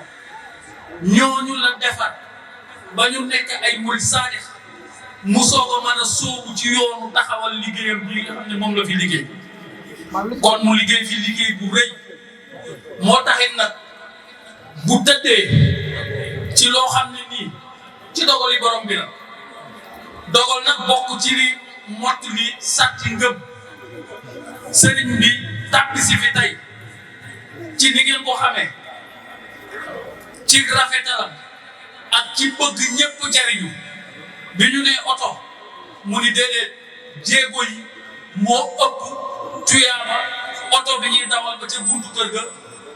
ñooñu la defar ba ñu nekk ay murid saadix mu soog a mën a sóobu ci yoonu taxawal liggéeyam bi nga xam ne moom la fi liggéey kon mu liggéey fi liggéey bu rëy moo taxit nag bu tëddee ci loo xam ne nii ci dogali borom bi la dogal nag bokk ci li mott li sàcc ngëm sëriñ bi tàbbi si fi tey ci ni ngeen ko xamee ci rafetalam ak ci bëgg ñëpp jariñu bi ñu nee oto mu ni déedéet jéego yi moo ëpp tuyaaba oto bi ñuy dawal ba ca buntu kër ga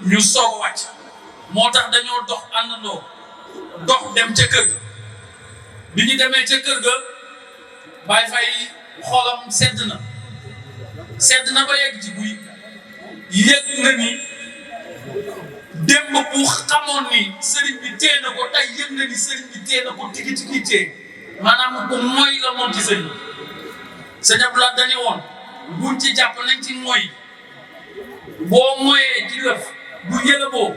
ñu soog a wàcc moo tax dañoo dox àndandoo dox dem ca kër ga bi ñu demee ca kër ga Baye Faye xolam sedd na ba yegg ci buy yëg na ni démb bu xamoon ni sëriñ bi téye na ko tey yëg na ni sëriñ bi téye na ko tigi téye maanaam ko mooy la moom ci sëriñ sëñ Abdoulaye dañu woon buñ ci jàpp nañ ci mooy boo mooyee ci lëf bu yëlboo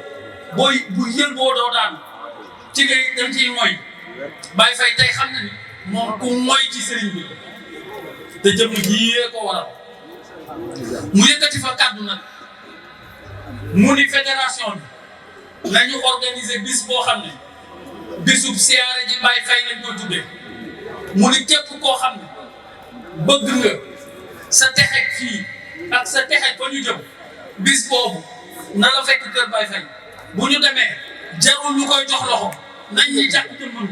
bu yëlboo doo daan ci ngay dañ ciy mooy Baye Faye tey xam na ni moom ku moy ci sëriñ bi te jëmm jiyee ko waral mu yëkkati fa kàddu nag mu ni fédération bi nañu organiser bis boo xam ne bisub siyaare ji Baye Faye lañ ko tuddee mu ni képp koo xam ne bëgg nga sa texeg fii ak sa texeg fa ñu jëm bis boobu na la fekk kër Baye Faye bu ñu demee jarul ñu koy jox loxo nañ ñuy jàpp te mën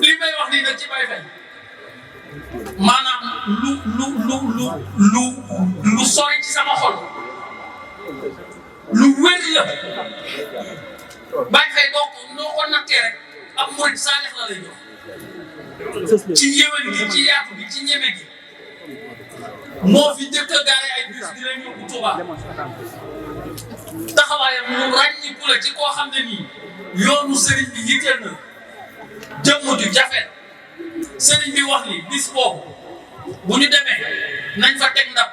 li may wax nii nag ci Baye Faye maanaam lu sori ci sama xol lu wér la Baye Faye noo ko nattee rek ab murid saalix la lay jox ci yéwén gi ci yaatu gi ci ñeme gi moo fi njëkk a gaare ay bus di leen yóbbu Touba taxawaayam mu ràññiku la ci koo xam ne nii yoonu sëriñ bi yitteel na jëmm ju jafe sëriñ bi wax ni bis boobu bu ñu demee nañ fa teg ndab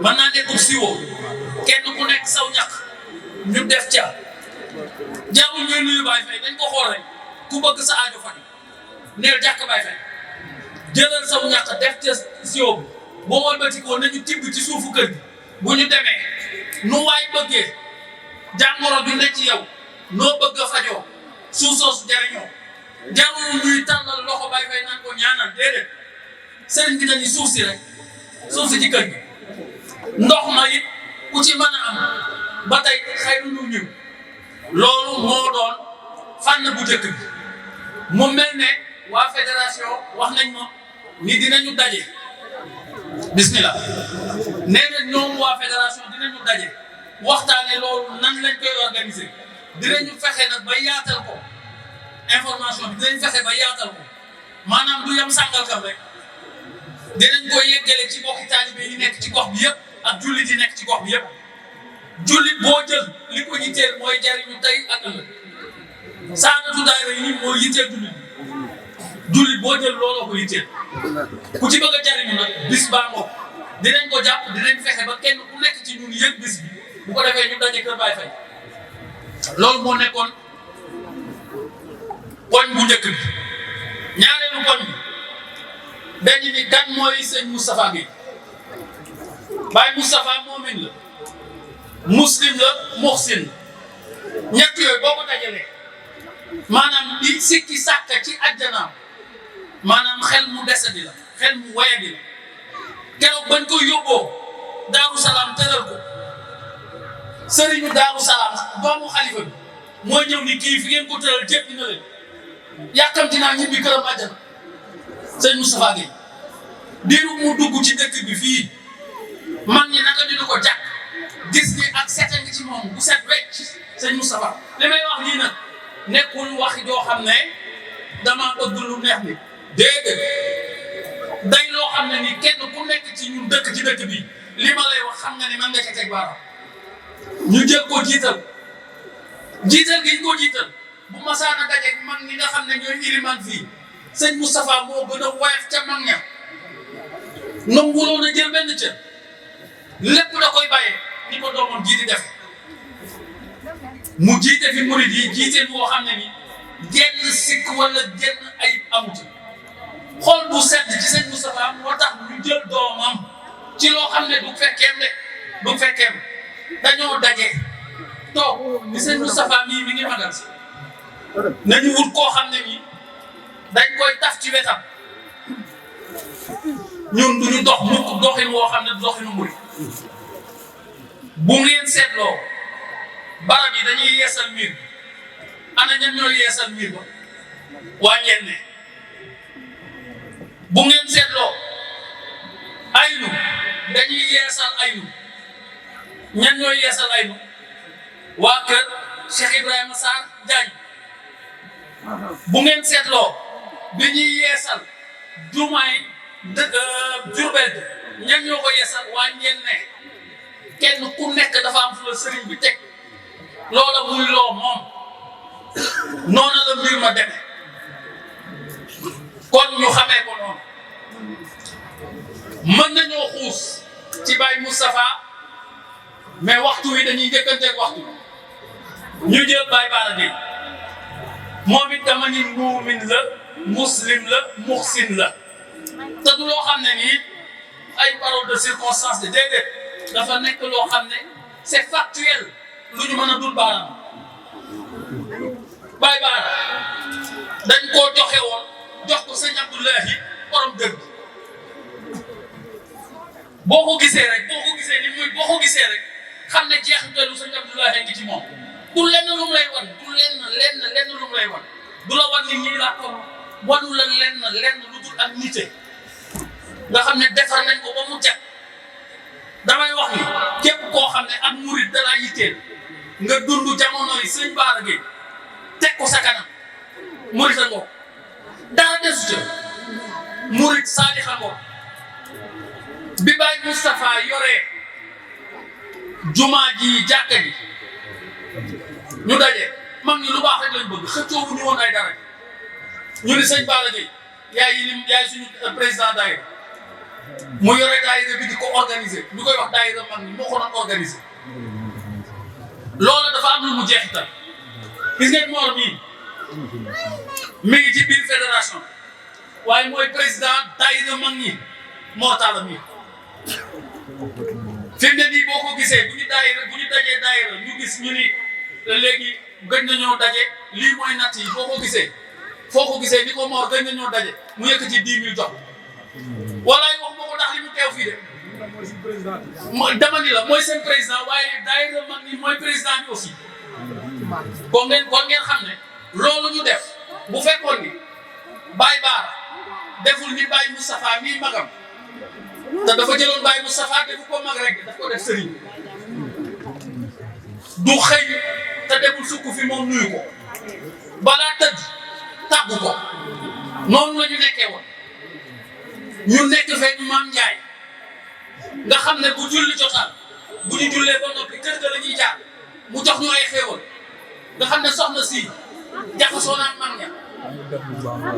mën naa nekkul siwo kenn ku nekk saw ñax ñu def ca jarul ñuy nuyu Baye Faye dañ ko xool rek ku bëgg sa aajo fan neel jàkk Baye Faye jëlal saw ñax def ca siwo bi boo wëlbatikoo nañu tibb ci suufu kër gi bu ñu demee nu waay bëggee jàngoro bi ne ci yow noo bëgg a fajoo suuf soosu jariñoo jarul ñuy tàllal loxo Baye Faye naan ko ñaanal déedéet sëriñ bi nañu suuf si rek suuf si ci kër gi ndox ma it ku ci mën a am ba tey xayru lu ñëw loolu moo doon fànn bu njëkk bi mu mel ne waa fédération wax nañ ma ni dinañu daje bismillah nee na ñoom waa fédération dinañu daje waxtaane loolu nan lañ koy organiser dinañu fexe nag ba yaatal ko information bi dinañ fexe ba yaatal ko maanaam du yem Sangalkam rek dinañ ko yeggale ci bokki taalibe yi nekk ci gox bi yëpp ak jullit yi nekk ci gox bi yëpp jullit boo jël li ko yitteel mooy jariñu tey ak ëllëg saadatu daayira yi mooy yitteel jullit boo jël looloo ko yitteel ku ci bëgg a jariñu nag bis baa ngoog dinañ ko jàpp dinañ fexe ba kenn ku nekk ci ñun yëg bis bi bu ko defee ñu daje kër Baye Faye loolu moo nekkoon poñ bu njëkk bi ñaareelu poñ bi dañ ni kan mooy sëñ Moustapha Gueye Baye Moustapha moomin la muslim la muhsin ñett yooyu boo ko dajalee maanaam di sikki sàkka ci àjjanaam maanaam xel mu desadi la xel mu wayadi la keroog bañ ko yóbboo Daaru Salaam tëral ko sëriñu Daaru Salaam doomu xalifa bi moo ñëw ni kii fi ngeen ko tëral jéppi na leen yàkkamti naa ñibbi këram àjjana sëñ Moustapha Gueye diiru mu dugg ci dëkk bi fii mag ñi naka dina ko jàkk gis ni ak sete ngi ci moom bu set wecc sëñ Moustapha li may wax lii nag nekkul wax joo xam ne dama bëgg lu neex ni déedéet day loo xam ne ni kenn ku nekk ci ñun dëkk ci dëkk bi li ma lay wax xam nga ni man nga ca teg baaraam ñu jël ko jiital gi ñu ko jiital bu masaana dajeeg mag ñi nga xam ne ñooy iliman fii sëñ Moustapha moo gën a woyof ca mag ña nanguloon a jël benn cër lépp da koy bàyyee ni ko doomam ji di def mu jiite fi murid yi jiite boo xam ne ni genn sikk wala genn ayib amuti xol bu sedd ci sëñ Moustapha moo tax ñu jël doomam ci loo xam ne du fekkeem dañoo daje toog ni sëñ Moustapha mii mi ngi magal si nañu wut koo xam ne nii dañ koy taf ci wetam ñun duñu dox mukk doxin woo xam ne doxinu murid bu ngeen seetloo barab yi dañuy yeesal miir ana ñan ñooy yeesal miir ba waa ngeen ne bu ngeen seetloo aynu dañuy yeesal aynu ñan ñooy yeesal aynu waa kër Cheikh Ibrahima Sarr Diagne bu ngeen seetloo bi ñuy yeesal jumaay Jurbel ñan ñoo ko yeesal waa ngeen ne kenn ku nekk dafa am fu la sëriñ bi teg loola muy loo moom noonu la mbir ma demee kon ñu xamee ko noonu mën nañoo xuus ci Baye Moustapha mais waxtu wi dañuy njëkkanteeg waxtu ñu jël Baye Bara Gueye moom it dama ni muumin la muslim la muhsin la te du loo xam ne nii ay paroles de circonstance de déedéet dafa nekk loo xam ne c'est factuel lu ñu mën a dul baaraam Baye Bara dañ koo joxe woon jox ko sëñ Abdoulahi borom dëgg boo ko gisee rek xam ne jeexitalu sëñ Abdoulahi ngi ci moom du lenn lu mu lay wan du lenn lu mu lay wan du la wan ni nii laa ko wanu la lenn lu dul ak nite nga xam ne defar nañ ko ba mu jag damay wax ni képp koo xam ne ak murid da laa yitteel nga dund jamono yi sëñ Bara Gueye teg ko sa kanam murid a ngoog dara desu ca murid saadixa ngoog bi Baye Moustapha yoree jumaa ji jàkka ji ñu daje mag ñi lu baax rek lañ bëgg xëccoo bu ñu woon ay dara ñu ni sëñ Bara Gueye yaay suñu président daayira mu yore daayira bi di ko organiser ñu koy wax daayira mag ñi moo ko doon organiser loolu dafa am lu mu jeexital gis ngeen Mor mii mi ngi ci biir fédération waaye mooy président daayira mag ñi Mor Talla mii fi mu ne nii boo ko gisee bu ñu dajee daayira ñu gis ñu ni léegi gëj nañoo daje lii mooy natt yi boo ko gisee ni ko Mor gëj nañoo daje mu yëkkati 10 000 jox walaay wax ma ko ndax li mu teew fii de dama ni la mooy seen président waaye daayira mag ni mooy président bi aussi kon ngeen xam ne loolu ñu def bu fekkoon ni Baye Bara deful ni Baye Moustapha mii magam te dafa jëloon Baye Moustapha defu ko mag rek daf ko def sëriñ du xëy te demul sukk fi moom nuyu ko balaa tëdd tàggu ko noonu la ñu nekkee woon ñu nekk fekk Maam Ndiaye nga xam ne bu julli jotaan bu ñu jullee ba noppi kër ga la ñuy jaar mu jox ñu ay xéewal nga xam ne soxna si jaxasoo naa mag ña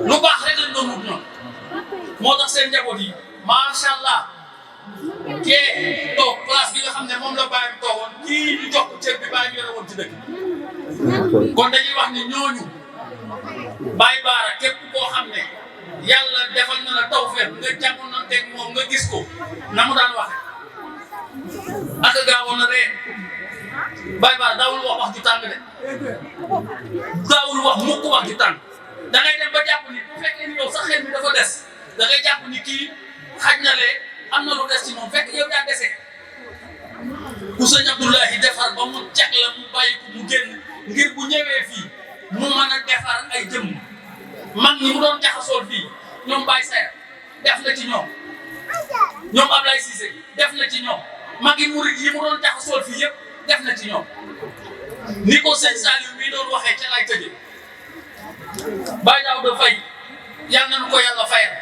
lu baax rek lañ doon wut noonu moo tax seen njaboot yi macha allah kee toog place bi nga xam ne moom la bàyyi bi toogoon kii ñu jox ko cër bi bàyyi yore woon ci dëkk kon dañuy wax ni ñooñu Baye Bara képp koo xam ne yàlla defal na la tawfeex nga jamononteeg moom nga gis ko na mu daan waxe ak gaawoon na ree Baye Bara daawul wax ju tàng de daawul wax mukk wax ju tàng da ngay dem ba jàpp ni bu fekkee ni yow sa xel mi dafa des da ngay jàpp ni kii xaj na lee am na lu des ci moom fekk yow yaa dese ku sëñ Abdoulahi defar ba mu jag la mu bàyyi ko mu génn ngir bu ñëwee fii mu mën a defar ay jëmm mag ñi mu doon jaxasool fii ñoom Baye Sayer def na ci ñoom Ablaye Cissé def na ci ñoom mag yi murid yi mu doon jaxasool fii yëpp def na ci ñoom ni ko sëñ Saliou mii doon waxee ca lay tëjee Baye Daouda Faye yal nañu ko yàlla fayal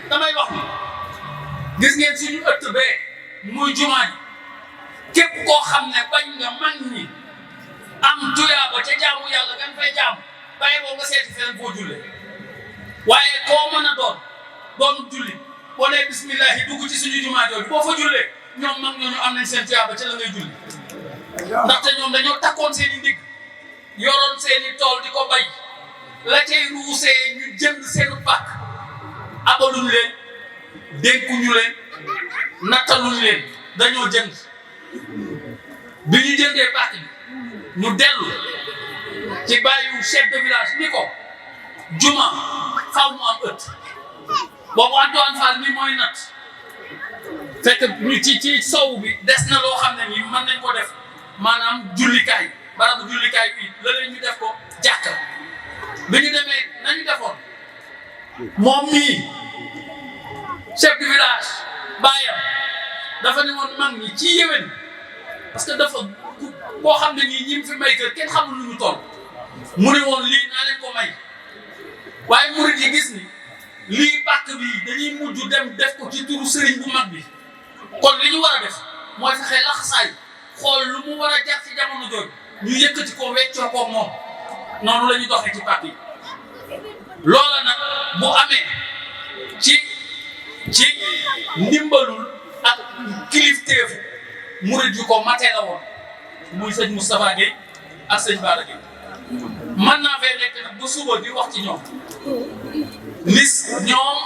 damay wax ni gis ngeen suñu ëtt bee muy jumaa ji képp koo xam ne bañ nga mag ñi am tuyaaba ca jaamu yàlla gan fay jaamu bàyyi boo nga seeti feneen boo jullee waaye koo mën a doon julli boo nee bismillahi dugg ci suñu jumaa jooju boo fa jullee ñoom mag ñooñu am nañ seen tuyaaba ca la ngay julli ndaxte ñoom dañoo takkoon seen i ndigg yoroon seen i tool di ko bay la cay ruusee ñu jënd seenu pàkk abaluñ leen dénkuñu leen nattaluñ leen dañoo jënd bi ñu jëndee pàkk bi ñu dellu ci bàyyiwu chef de village ni ko juma xaw mu am ëtt boobu Antoine Fall mi mooy natt fekk ñu ci sow bi des na loo xam ne nii mën nañ ko def maanaam jullikaay barabu jullikaay bi la leen ñu def ko jàkka bi ñu demee nañu defoon moom mii chef de village bàyyam dafa ne woon mag ñi ci yéwén parce que dafa koo xam ne nii ñi fi may kër kenn xamul lu ñu toll mu ne woon lii naa leen ko may waaye murid yi gis ni lii pàkk bi dañuy mujj dem def ko ci turu sëriñ bu mag bi kon li ñu war a def mooy fexe laxasaay xool lu mu war a jar ci jamono jooju ñu yëkkati ko weccoo ko moom noonu la ñu doxee ci pàkk yi loola nag bu amee ci ndimbalul ak kilifteefu murid yu ko matee la woon muy sëñ Moustapha Gueye ak sëñ Bara Gueye mën naa fee nekk nag ba suba di wax ci ñoom nis ñoom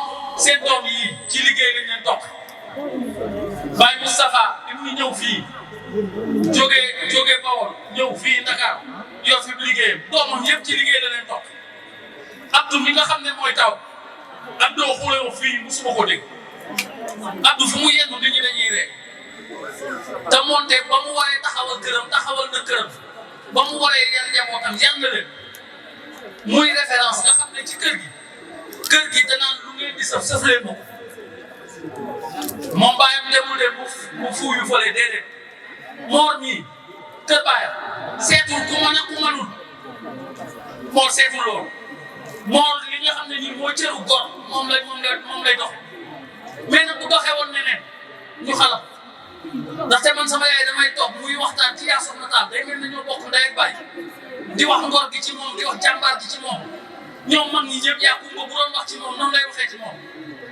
seen doom yi ci liggéey lañ leen topp Baye Moustapha bi muy ñëw fii jógee Bawol ñëw fii Dakar yor fi liggéeyam doomam yëpp ci liggéey la leen topp Abdou mi nga xam ne mooy taw Abdou xulewu fii musuma ko dégg Abdou fu mu yendu nit ñi dañuy ree te moonte ba mu waree taxawal na këram ba mu waree yar njabootam yar na leen muy référence nga xam ne ci kër gi danaan lu ngeen di saf leen moom moom bàyyam demul de mu fuuyu fële déedéet moor ñii kër bàyyam seetul ku mën a ku mënul moor seetul loolu moor li nga xam ne nii mooy cëru gor moom lay dox mais nag bu doxee woon neneen ñu xalaat ndaxte man sama yaay damay toog muy waxtaan ci yaa soxna taal day mel ni ñoo bokk ndey ak baay di wax ngor gi ci moom di wax jàmbaar gi ci moom ñoom mag ñi ñëpp yaa kumba bu doon wax ci moom noonu lay waxee ci moom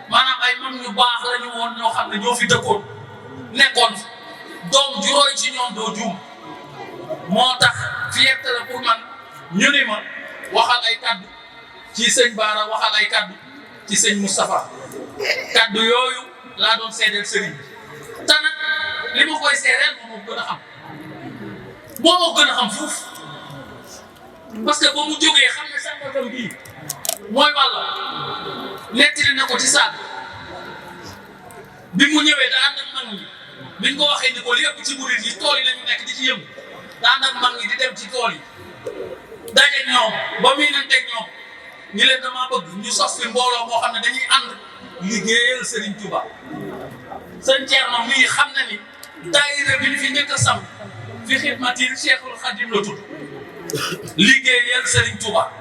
maanaam ay mag ñu baax la ñu woon ñoo xam ne ñoo fi dëkkoon nekkoon doom juróoy ci ñoom doo juum moo tax fierté la pour man ñu ni ma waxal ay kaddu ci sëñ Baara waxal ay kaddu ci sëñ Moustapha kaddu yooyu laa doon seedeel sëriñ bi te nag li ma koy seedeel moo gën a xam fuuf parce que ba mu jógee xam ne sànqatam bii mooy wàll nettali na ko ci saag bi mu ñëwee da ànd ak mag ñi biñ ko waxee ni ko li ëpp ci murit yi tool yi la ñu nekk di ci yëngu da ànd ak mag ñi di dem ci tool yi daje ñoom ba muy nañ teg ñoom ñi leen dama bëgg ñu sos fi mbooloo moo xam ne dañuy ànd liggéeyal Serigne Touba sëñ Thierno mii xam na ni daayira bi ñu fi njëkk a sam fi xidmatil Cheikhul Khadim la tudd liggéeyal Serigne Touba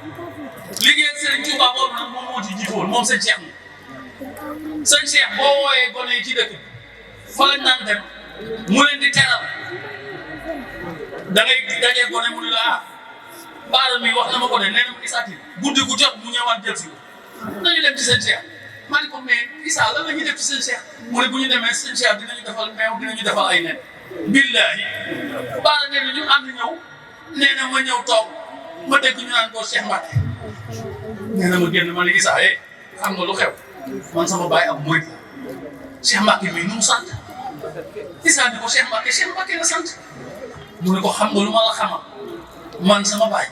boobu nag moom moo ci jiitoon moom sëñ Cheikh sëñ Cheikh boo wooyee gone yi ci dëkk fa lañ naan dem mu leen di teral da ngay dajee gone mu ne la Baara mi wax na ma ko de nee na ma isaati guddi gu jot mu ñëwaat jël si ko nañu dem ci sëñ Cheikh maa ni ko mais Issa lan la ñuy def ci sëñ Cheikh mu ne bu ñu demee sëñ Cheikh dinañu defal meew dinañu defal ay nen billahi Baara nee na ñu ànd ñëw nee na ma ñëw toog ma dégg ñu naan ko Cheikh Mbacke nee na ma génn ma ne Issa xam nga lu xew man sama baay ab murid la Cheikh Mbacke mii nu mu sant Issa ni ko Cheikh Mbacke la sant mu ne ko xam nga lu ma la xamal man sama baay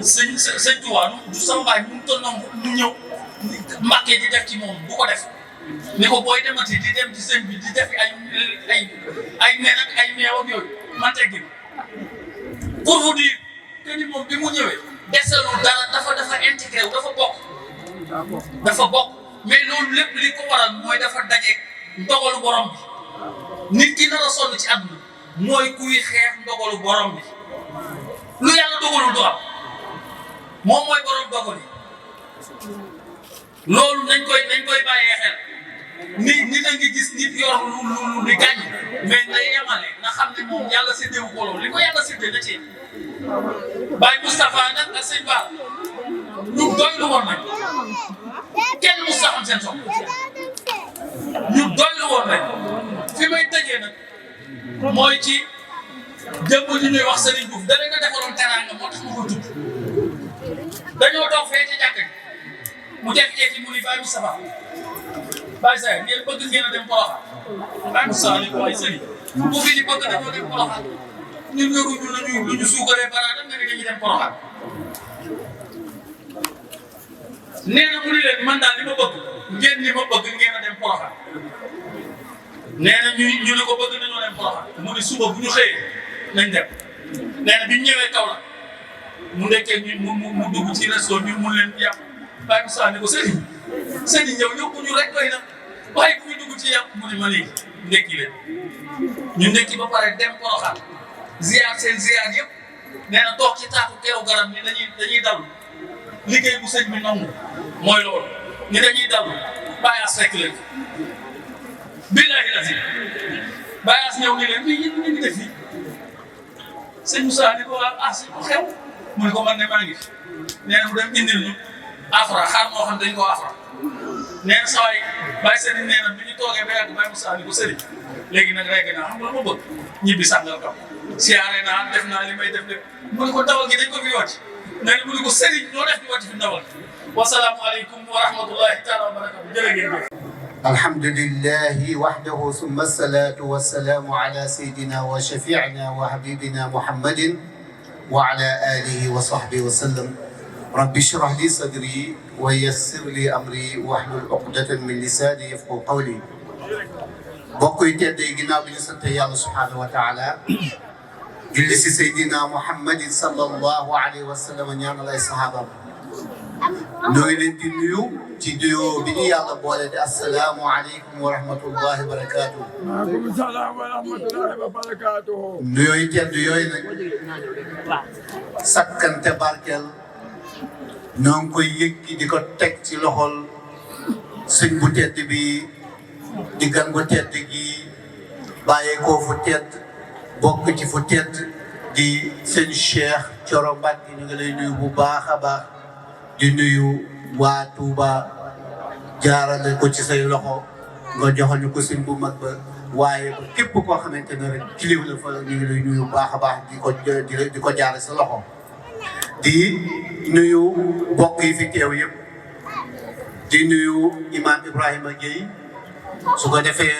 sëñ Tuubaa du sama baay mu toll noonu mu ñëw Mbacke di def ci moom bu ko def ni ko booy demati di dem ci sëñ bi di def ay nen ak ay meew ak yooyu man teggi pour vous dire que ni moom bi mu ñëwee deselul dara dafa intégré wu dafa bokk mais loolu lépp li ko waral mooy dafa dajeeg ndogalu borom bi nit ki nar a sonn ci àdduna mooy kuy xeex ndogalu borom bi lu yàlla dogalul du am moom mooy borom dogal yi loolu nañ koy bàyyee xel nit a ngi gis nit yor lu di gàññ mais na yemale na xam ne moom yàlla séddeewu ko loolu li ko yàlla séddee na ci Baye Moustapha nag ak sëñ Ba ñu doylu woon nañ kenn mu saxam seen soxla ñu doylu woon nañ fi may tëjee nag mooy ci jëmm li ñuy wax Serigne Diouf dana nga defaloon teraanga moo tax ma koy tudd dañoo toog fee ci jàkk mu jékki-jékki mu ni Baye Moustapha Baye Seye ngeen bëgg ngeen a dem Porokhane Baye Moustapha ni ko ay sëriñ bu fi ñu bëgg dañoo dem Porokhane ñun yoruñu lu ñu suukaree baraada nga ne dañuy dem Porokhane nee na mu ni leen man daal li ma bëgg ngeen ni ma bëgg ngeen a dem Porokhane nee na ñu ne ko bëgg nañoo dem Porokhane mu ni suba bu ñu xëyee nañ dem nee na bi ñu ñëwee Kaolack mu ndekkee mu dugg ci resto ñu mun leen yàpp Baye Moussa ne ko sëriñ ñëw yóbbu ñu rek doy na waaye bu ñu dugg ci yàpp mu ne ma léegi ndekki leen ñu ndekki ba pare dem Porokhane ziar seen ziar yëpp nee na toog ci taatu keeru garab ni dañuy dal liggéey bu sëñ bi nangu mooy loolu ni dañuy dal Bayaas fekk leen billahi lazim Bayaas ñëw ni leen mais yéen ñu ngi def nii sëñ Moussa ni ko si ko xew mu ne ko man ne maa ngi fi nee na mu dem indil ñu afra xaar moo xam dañ ko afra nee na saa yi bàyyi sëriñ nee na bi ñu toogee ba yàgg Baye Moussa ni ko sëriñ léegi nag rek naa xam nga ma bëgg ñibbi sàngal kam siyaare naa def naa li may def lépp mu ne ko dawal gi dañ ko fi yocc nee na mu ne ko Serigne ñoo def ñu wàcc fi ndawal wasalaamu aleykum wa rahmatullahi taala wa barakatu jërë ngeen jëf. alhamdulillahi wahdahu summa salatu wassalamu ala sayyidina wa shafi'ina wa habibina muhammadin wa ala alihi wa sahbihi wa sallam. rabbi shrah li sadri wa yassir li amri wahlul uqdatan min lisani yafqahu qawli. mbokk yi tedd yi ginnaaw bi ñu sant yàlla subhanahu wa taala julli si Seydina Muhammadin sallallahu alayhi wa sallam ñaanal ay sahabaam. ñoo ngi leen di nuyu ci nuyoo bi ñu yàlla boole di asalaamu aleykum wa rahmatullahi wa barakaatu. waaleykum salaam wa rahmatullahi wa barakaatu. nuyoo yi tedd yooyu nag sakkante barkeel ñoo ngi koy yëkki di ko teg ci loxol sëñ bu tedd bi di gan gu tedd gi bàyyeekoo fu tedd bokk ci fu tedd di sëñ Cheikh Thioro Mbacké ñu ngi lay nuyu bu baax a baax di nuyu waa Touba jaarale ko ci say loxo nga joxal ñu ko sëñ bu mag ba waaye képp koo xamante ne rek kilifa la fa ñu ngi lay nuyu bu baax a baax di ko jaare sa loxo di nuyu mbokk yi fi teew yëpp di nuyu imam Ibrahima Gueye su ko defee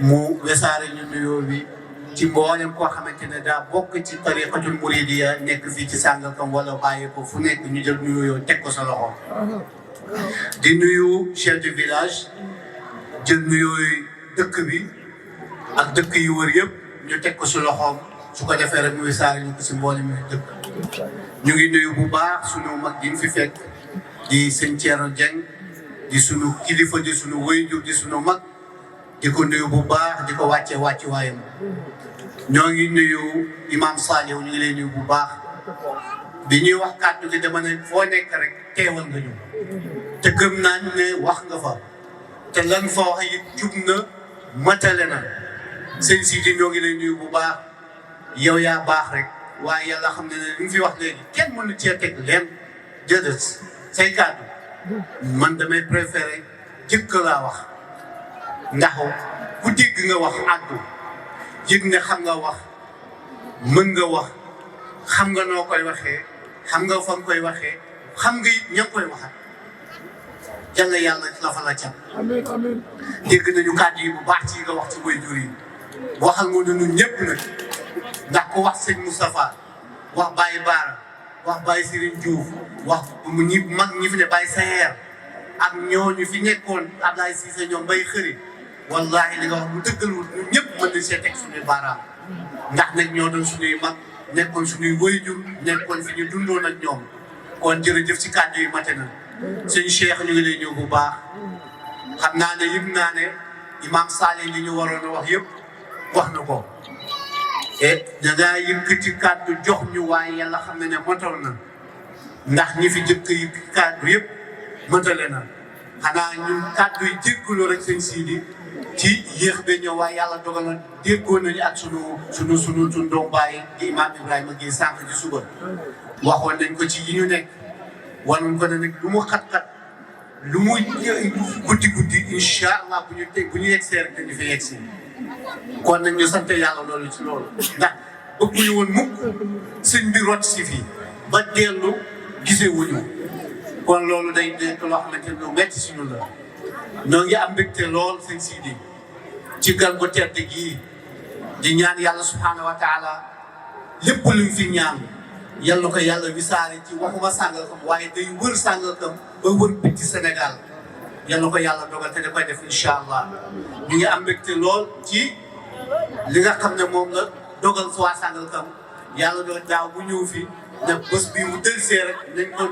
mu wesaare ñu nuyoo bi ci mboolem koo xamante ne daa bokk ci tariqatul muridiya nekk fii ci Sangalkam wala bàyyi ko fu nekk ñu jël nuyoo teg ko sa loxo. di nuyu chef de village jël nuyoo dëkk bi ak dëkk yu wër yëpp ñu teg ko si loxoom su ko defee rek mu wesaare ñu ko si mboolem dëkk. ñu ngi nuyu bu baax sunu mag yi ñu fi fekk di sëñ Thierno Dieng di sunu kilifa di sunu wëyjur di sunu mag. di ko nuyu bu baax di ko wàcce waayam ñoo ngi nuyu imam Saliou ñu ngi lay nuyu bu baax bi ñuy wax kàddu gi dama ne foo nekk rek teewal nga ñu te gëm naa ne wax nga fa te lan fa wax it jub na matale na sëñ Sidi ñoo ngi lay nuyu bu baax yow yaa baax rek waaye yàlla xam ne li nga fi wax léegi kenn mënu cee teg leen jëdët say kàddu man damay préféré jëkk laa wax ndax ku dégg nga wax àddu yëg ne xam nga wax mën nga wax xam nga noo koy waxee xam nga fa nga koy waxee xam nga it ña koy waxat jàll yàlla la fa la cat amiin amiin. dégg nañu kàddu yi bu baax ci nga wax ci waajur yi waxal nga ne ñun ñëpp nag ndax ku wax sëñ Moustapha wax Baye Baara wax Baye Serigne Diouf wax ñi mag ñi fi ne Baye Sayer ak ñooñu fi nekkoon Ablaye Cissé ñoom bay xëri wallahi li nga wax lu dëggalul ñun ñëpp mën nañ see teg suñuy baaraam ndax nag ñoo doon suñuy mag nekkoon suñuy waajur nekkoon fi ñu dundoon ak ñoom kon jërëjëf ci kàddu yi mate na sëñ Cheikh ñu ngi lay ñëw bu baax xam naa ne yëg naa ne imam Saleh li ñu waroon a wax yëpp wax na ko et da ngaa yëkkati kàddu jox ñu waaye yàlla xam ne ne motal na ndax ñi fi jëkk yi kàddu yëpp motale na xanaa ñun kàddu yi jéggaloo rek sëñ Sidi ci yéex ba ñëw waaye yàlla dogal na déggoon nañu ak sunu doom bàyyi di imam Ibrahima Gueye sànq ci suba waxoon nañ ko ci yi ñu nekk wanoon ko ne nag lu mu xat-xat lu mu guddi incha allah bu ñu yegsee rek dañu fi yegsi kon nag ñu sant yàlla loolu ci loolu ndax bëgguñu woon mukk sëñ bi rot si fii ba dellu gisee wuñu kon loolu day nekk loo xamante ne lu metti si ñun la ñoo ngi am mbégte lool sëñ Sidi ci gan bu tedd gii di ñaan yàlla subhanahu wa taala lépp luñ fi ñaan yal na ko yàlla wisaare ci waxuma Sangalkam waaye day wër Sangalkam ba wër biti Sénégal yal na ko yàlla dogal te da koy def incha allah ñu ngi am mbégte lool ci li nga xam ne moom la dogal si waa Sangalkam yàlla doon daaw bu ñëw fi ne bés bii mu dëlsee rek nañ ko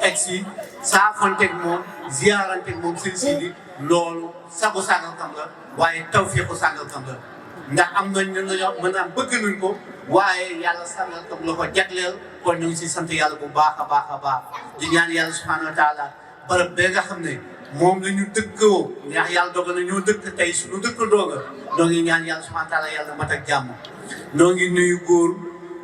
egg si saafonteeg moom ziyaaranteeg moom sëñ Sidi loolu sagu Sangalkam la waaye tawfiixu Sangalkam la ndax am nañ ñu mën a bëgg nañ ko waaye yàlla Sangalkam la ko jagleel kon ñu ngi si sant yàlla bu baax a baax a baax di ñaan yàlla subhanahu wa taala barab bee nga xam ne moom la ñu dëkkoo ndax yàlla dogal na ñoo dëkk tey suñu dëkk dooga noo ngi ñaan yàlla subhanahu wa taala yàlla mat ak jàmm noo ngi nuyu góor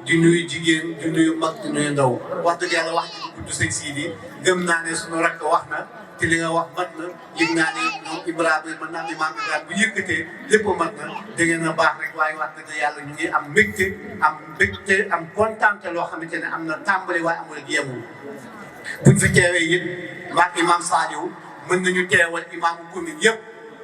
di nuyu jigéen di nuyu mag di nuyu ndaw wax dëgg yàlla wax ji du gudd sëñ Sidi gëm naa ne suñu rakk wax na te li nga wax mat na yëg naa ne ñoom Ibrahima mën naa ne maam Ibrahima bu yëkkatee lépp mat na da ngeen a baax rek waaye wax dëgg yàlla ñu ngi am mbégte am kontaante loo xamante ne am na tàmbali waaye amul ak yemul buñ fi teewee it maag imam Saliou mën nañu teewal imaamu commune yëpp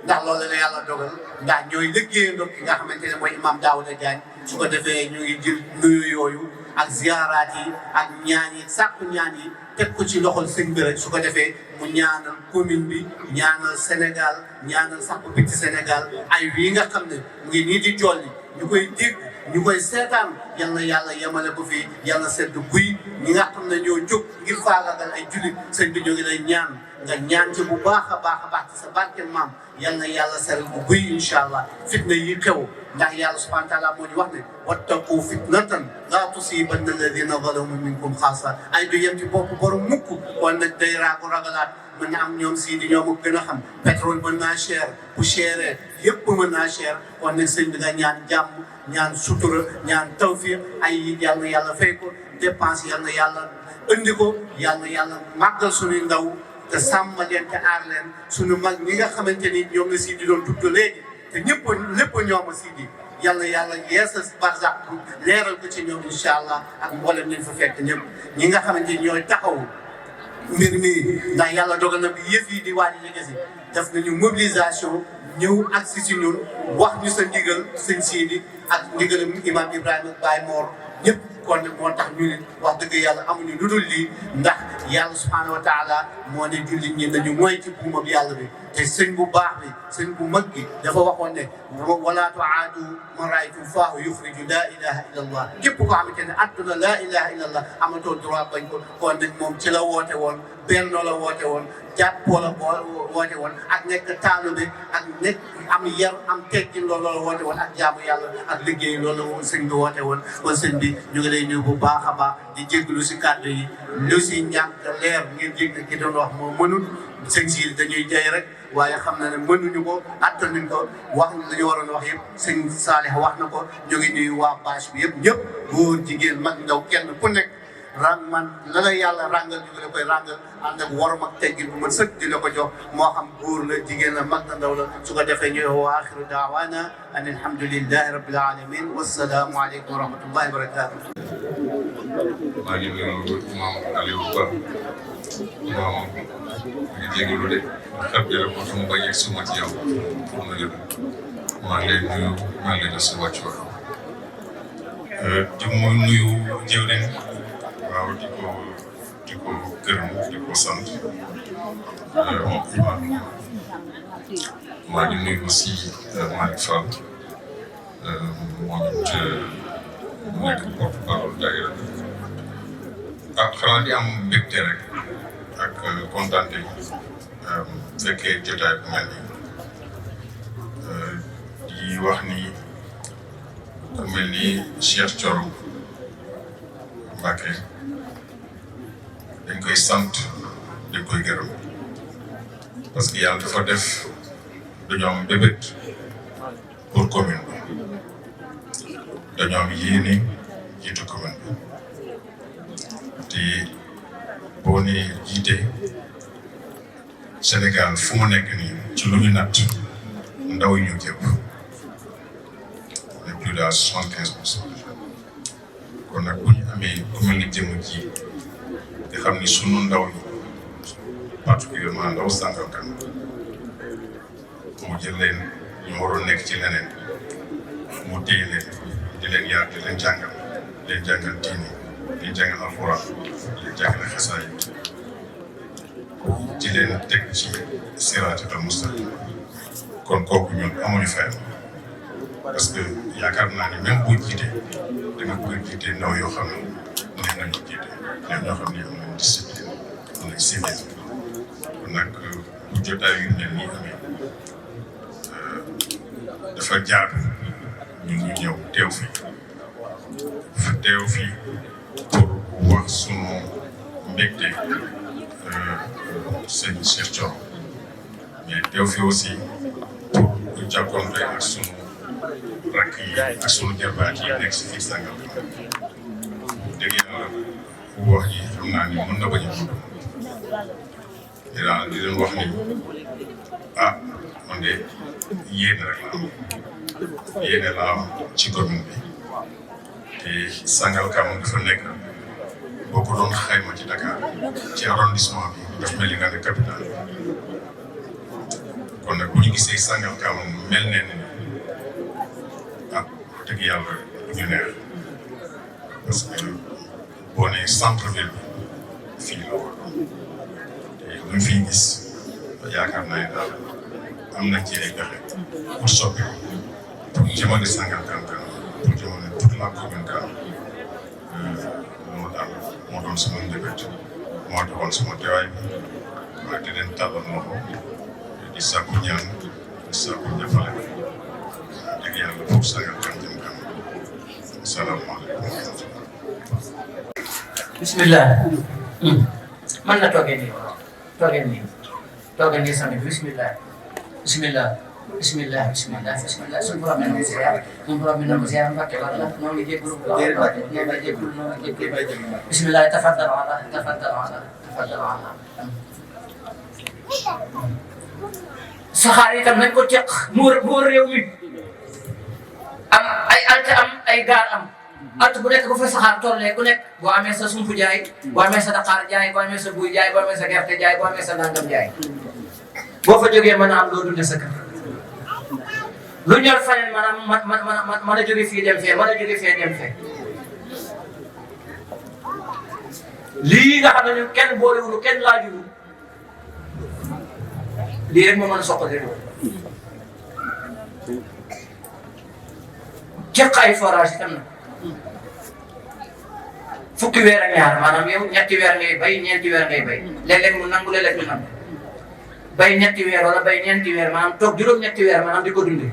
ndax loolu la yàlla dogal ndax ñooy liggéeyandoo ki nga xamante ne mooy imam Daouda Diagne su ko defee ñu ngi jël nuyu yooyu ak ziaraat yi ak ñaan yi sàkku ñaan yi teg ko ci loxol sëñ bi rek su ko defee mu ñaanal commune bi ñaanal Sénégal ñaanal sax bu biti Sénégal ay wii nga xam ne mu ngi nii di jolli ñu koy dégg ñu koy seetaan yal na yàlla yemale ko fii yàlla sedd guy ñi nga xam ne ñoo jóg ngir faagaagal ay jullit sëñ bi ñoo ngi lay ñaan nga ñaan ci bu baax a baax ci sa barke maam yal na yàlla seral bu guy incha allah fitna yi xew ndax yàlla subhanahu wa taala moo ñu wax ne wattaqu fitnatan laa tusibanna alladina zalamu minkum xaasa ay du yem ci bopp borom mukk kon nag day raaku ragalaat mën na am ñoom sii di ñoom ak gën a xam pétrole mën naa cher bu chéré yëpp mën naa cher kon nag sëñ bi nga ñaan jàmm ñaan sutura ñaan tawfiq ay yi yal na yàlla fay ko dépense yal na yàlla indi ko yal na yàlla màggal suñuy ndaw te sàmm leen te aar leen suñu mag ñi nga xamante ni ñoom la sii di doon tudd léegi te ñëpp lépp ñoom a sii di yàlla yeesa barzak leeral ko ci ñoom incha allah ak mboolem leen fa fekk ñëpp ñi nga xamante ni ñooy taxaw mbir mi ndax yàlla dogal na bi yëf yi di waaj a si def nañu mobilisation ñëw ak si ñun wax ñu sa ndigal sëñ Sidi ak ndigalam imam Ibrahima Baye Mor ñëpp kon moo tax ñu ne wax dëgg yàlla amuñu lu dul lii ndax yàlla subhanahu wa taala moo ne jullit ñi nañu mooy ci buumam yàlla bi te sëñ bu baax bi sëñ bu mag bi dafa waxoon ne wala tuaadu man raaytum faahu yuxriju laa ilaha illa allah képp ko xamante ne adduna laa ilaha illa allah amatoo droit bañ ko kon nag moom ci la woote woon bennoo la woote woon jàppoo la woote woon ak nekk taalibe ak nekk am yar am teggin loolu la woote woon ak jaamu yàlla ak liggéey loolu la sëñ bi woote woon kon sëñ bi ñu ngi lay nuyu bu baax a baax di jégalu si kàddu yi lu si ñàkk leer ngeen jég ki doon wax moo mënul sëñ si dañuy jay rek waaye xam na ne mënuñu ko attanuñ ko wax la ñu waroon wax yëpp sëñ Saalih wax na ko ñu ngi nuyu waa bâche bi yëpp ñëpp góor jigéen mag ndaw kenn ku nekk rang man la la yàlla rangal ñu ngi la koy rangal ànd ak warum ak teggin bu mën sëkk di la ko jox moo xam góor la jigéen la mag na ndaw la su ko defee ñu wa axiru daawana an alhamdulillahi rabbil alamin wassalaamu aleykum wa rahmatullahi wa barakatuh. maa ngi nuyu Imam Aliou Ba moom ngi jégalu de xab bi rek moo tax mu bañ a suma ci yow pour nga jël maa ngi lay nuyu maa ngi lay def sa wàccuwaay di mu nuyu jëwriñ waaw di ko gërëm di ko sant moom imam maa ngi nuyu aussi Malick Fall moom it mu nekk porte-parole daayira xanaa di am mbégte rek ak kontaante fekkee jotaay bu mel nii di wax ni ku mel ni Cheikh Thioro Mbacké dañ koy sant dañ koy gërëm parce que yàlla dafa def dañoo am bébét pour commune bi dañoo am yéene jiitu commune bi te boo nee jiite Sénégal fu mu nekk nii ci lu ñu natt ndaw yi ñu jëpp plus de 75%. kon nag bu ñu amee ku mel ni jëmm ji nga xam ni sunu ndaw ñi particulièrement ndaw Sangalkam mu jël leen ñu waroon nekk ci leneen mu téye leen di leen yar di leen jàngal diine di leen jàngal alxuraan di leen jàngal xasaay di leen teg ci siraatal mustaqim kon kooku ñun amuñu fayam parce que yaakaar naa ni même bu jiite da nga bëgg a jiite ndaw yoo xam ne neex nañu jiite ñoom ñoo xam ne am nañu discipline am nañu civisme kon nag bu jotaay yu mel nii amee dafa jaadu ñun ñu ñëw teew fi pour wax sunu mbégte sëñ Cheikh Thioro mais teew fi aussi pour jàppante ak sunu rakk yi ak sunu jarbaat yi nekk si fii Sangalkam dégg yàlla wax yi xam naa ni mën na bañ a gudd di leen wax ni ah man de yéene rek laa am ci commune bi te Sangalkam dafa nekk boo ko doon xayma ci Dakar ci arrondissement bi daf mel ni nga ne capital kon nag bu ñu gisee Sangalkam mel ne ni ah dëgg yàlla du ñu neex parce que boo nee centre ville bi fii la woon te luñ fiy gis yaakaar naa ne daal am nañ ci ay pexe pour soppi pour jëmale Sangalkam kanam pour jëmale toute la commune kanam loolu daal moo doon sama njëbët moo doon sama teewaay bi waaye di leen tàllal loxo di sàkku ñaan di sàkku jàppale dëgg yàlla pour Sangalkam jëm kanam asalaamaaleykum. bismillah man na toogee nii sami bismillah bismillah suñu borom bi na ko ziar Mbàkke wala noo ngi jégalu bismillah tafaddal ala saxaar itam nañ ko teq mu wër réew mi am ay alte am ay gaar am alt bu nekk bu fa saxaar tollee ku nekk boo amee sa sumpu jaay boo amee sa daqaar jaay boo amee sa buy jaay boo amee sa gerte jaay boo amee sa nangam jaay boo fa jógee mën a am loo dundee sa kër lu ñor faneen maanaam mën a jóge fii dem fee mën a jóge fee dem fee lii nga xam ne kenn boolewul kenn laajul lii rek moo mën a soqali réew jëq ay forage itam na fukki weer ak ñaar maanaam yow ñetti weer ngay bay ñeenti weer ngay bay léeg-léeg mu nangu léeg-léeg mu nangu bay ñetti weer wala bay ñeenti weer maanaam toog juróom-ñetti weer maanaam di ko dundee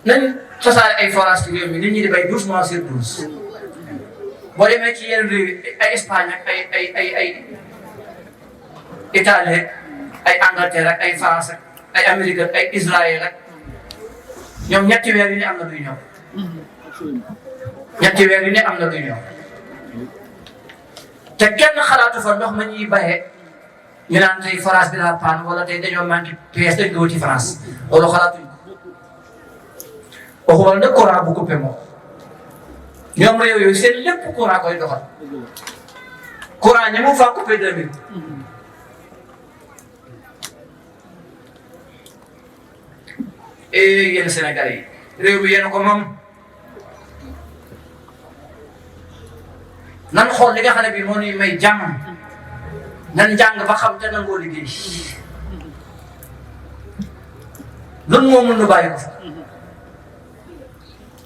nañ tasaare ay forage ci réew mi nit ñi di bay 12 mois sur 12 boo demee ci yeneen réew ay Espagne ak ay Italie ay Angleterre ak ay France ak ay Amérique ak ay Israël ak ñoom ñetti weer yu ne am na luy ñëw ñetti weer yu ne am na luy ñëw te kenn xalaatu fa ndox ma ñuy bayee ñu naan tey forage bi daa paan wala tey dañoo manqué pièce dañ ko wuti France loolu xalaatuñ ko waxumal nag courant bu coupé moom ñoom réew yooyu seen lépp courant koy doxal courant ñi mu faa coupé 2000 yéen Sénégalais yi réew mi yéen ko moom nan xool li nga xam ne bii moo ñuy may jàmm nan jàng ba xam te nangoo liggéey loolu moo mën nu bàyyi ko fa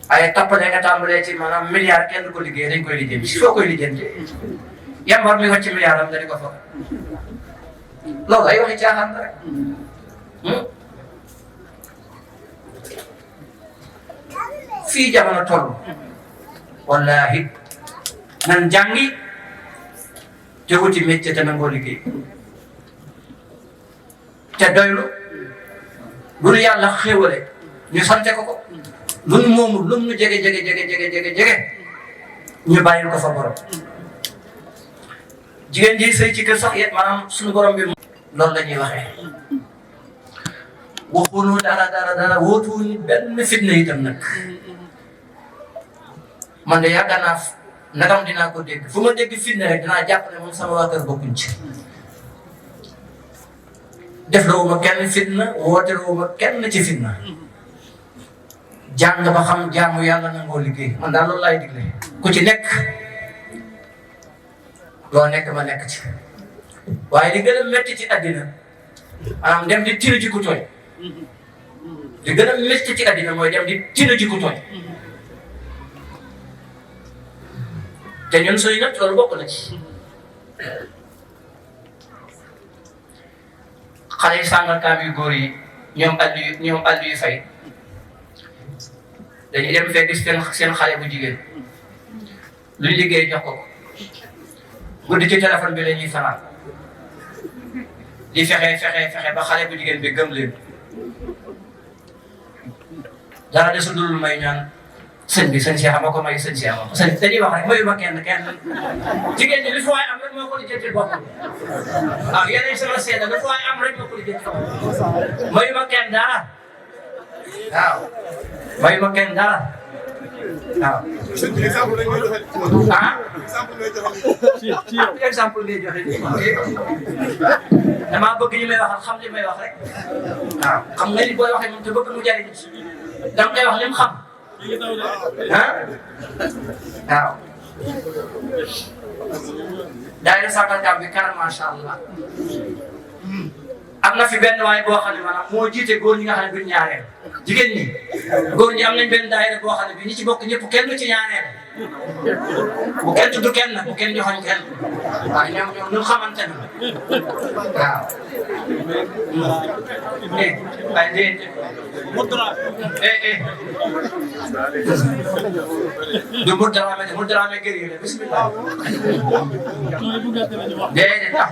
ay tappale nga tàmbalee ci maanaam milliard kenn du ko liggéey dañ koy liggéey si foo koy liggéeyante yambar mi wàcc milliard am nga di ko fa loolu ay waxi caaxaan rek fii jamono toll wallahi nan jàngi te wuti métier te nangoo liggéey te doylu lu nu yàlla xéwale ñu sante ko lu nu moomul lu nu jege ñu bàyyil ko fa borom jigéen ji sëy ci kër sax yéen maanaam suñu borom bi loolu la ñuy waxee waxunu dara wóotuwuñu benn fitna itam nag man de yaakaar naa nagam dinaa ko dégg fu ma dégg fitna rek dinaa jàpp ne moom sama waa kër bokkuñ ci def la wu ma kenn fitna woote la wu ma kenn ci fitna jàng ba xam jaamu yàlla nangoo liggéey man daal loolu laay digle ku ci nekk loo nekk ma nekk ci waaye li gën a métti ci àddina maanaam dem di tinu ci ku tooy li gën a métti ci àddina mooy dem di tinu ci ku tooy te ñun sooy nag loolu bokk na ci xale yi Sangalkam yu góor yi ñoom àll yu fay dañuy dem fekk seen xale bu jigéen luñ liggéey jox ko guddi ci téléphone bi la ñuy fanaan di fexe ba xale bu jigéen bi gëm leen dara desul dul may ñaan sëñ bi sëñ Cheikh ma ko may sëñ Cheikh ma ko sëñ dañuy wax rek mayu ma kenn jigéen ñi li fi waay am rek moo ko lijjanti boppam waaw yeneen sama seede li fi waay am rek moo ko lijjanti mayu ma kenn dara waaw mayu ma kenn dara waaw. ah. exemple ngay joxe nii. damaa bëgg li may wax xam li may wax rek waaw xam nga ni booy waxee moom te bëgg mu jariñ da nga koy wax li mu xam. ah waaw. daayira Sangalkam bi kàr macha allah am na fi benn waay boo xam ne maanaam moo jiite góor ñi nga xam ne duñ ñaareel jigéen ñi góor ñi am nañ benn daayira boo xam ne bi ñi ci bokk ñëpp kenn du ci ñaareel bu kenn tudd kenn bu kenn joxoñ kenn waaw ñoom ñu xamante ne waaw. waaye déedéet du mu daraame gëri la bismillah déedéet tax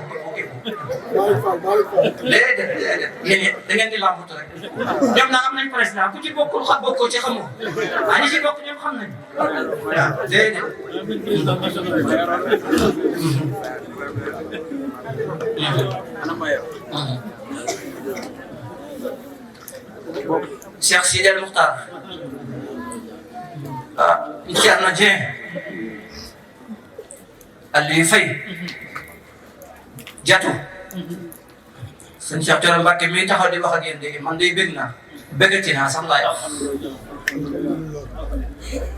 déedéet yéen da ngeen di làmbatu rek ñoom nag am nañ président ku ci bokkul xam bokkoo ci xamoo ah ñi ci bokk ñoom xam nañ waaw déedéet. Cheikh Sidi El Mukhtar ah Thierno Dieng Aliou Faye Diatou sëñ Cheikh Thioro Mbacké mi taxaw di wax ak yéen léegi man day bëgg naa bëggati naa sax laay wax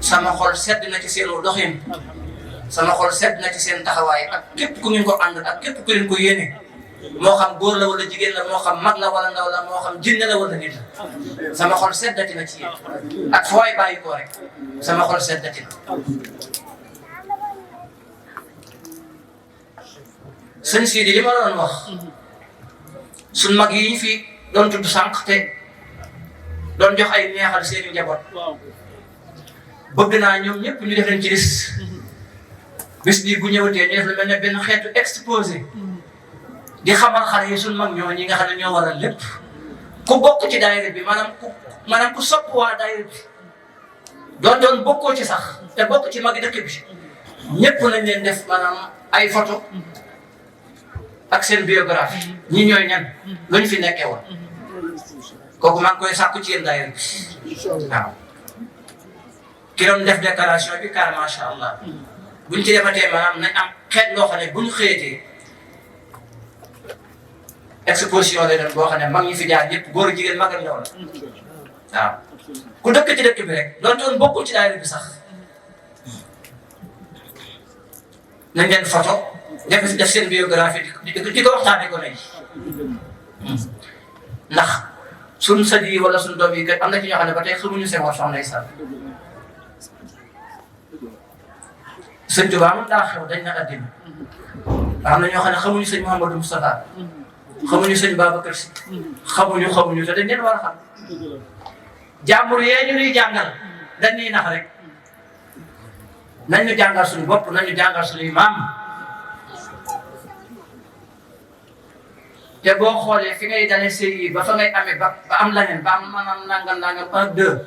sama xol sedd na ci seen doxin sama xol sedd na ci seen taxawaay ak képp ku ngeen ko ànd ak képp ku leen ko yéene moo xam góor la wala jigéen la moo xam mag la wala ndaw la moo xam jinne la wala nit la sama xol seddati na ci yéen ak foo ay bàyyi ko rek sama xol seddati na. sëñ Sidi li ma doon wax suñ mag yi ñu fi doon tudd sànq te doon jox ay neexal seeni njaboot bëgg naa ñoom ñëpp ñu def leen ci bis bii bu ñëwatee ñu def lu mel ne benn xeetu exposé di xamal xale yi suñ mag ñoo ñi nga xam ne ñoo waral lépp ku bokk ci daayira bi maanaam ku sopp waa daayira bi doon bokkoo ci sax te bokk ci magi dëkk bi ñëpp nañ leen def maanaam ay photo ak seen biographie ñi ñooy ñan lu ñu fi nekkee woon kooku maa ngi koy sàkku ci yéen daayira bi waaw ki doon def déclaration bi car macha allah buñ ci defatee maanaam nañ am xeet loo xam ne bu ñu xëyatee exposition lay doon boo xam ne mag ñi fi jaar ñëpp góor jigéen mag ak ndaw la waaw ku dëkk ci dëkk bi rek doonte woon bokkul ci daayira bi sax nañ leen photo def seen biographie di ko waxtaanee ko léegi ndax suñ sët yi wala suñ doom yi kat am na ci ñoo xam ne ba tey xamuñu seen war soxna Ndeysaan sëñ Tuubaa moom daa xew dañ na addina am na ñoo xam ne xamuñu sëñ Mouhamadou Moustapha xamuñu sëñ Babacar Si xamuñu te dañ leen war a xam jàmbur yee ñu ñuy jàngal dañ ñuy nax rek nañ ñu jàngal suñu bopp nañ ñu jàngal suñuy maam te boo xoolee fi ngay dalee sëy yi ba fa ngay amee ba am leneen ba am maanaam nangam 1 2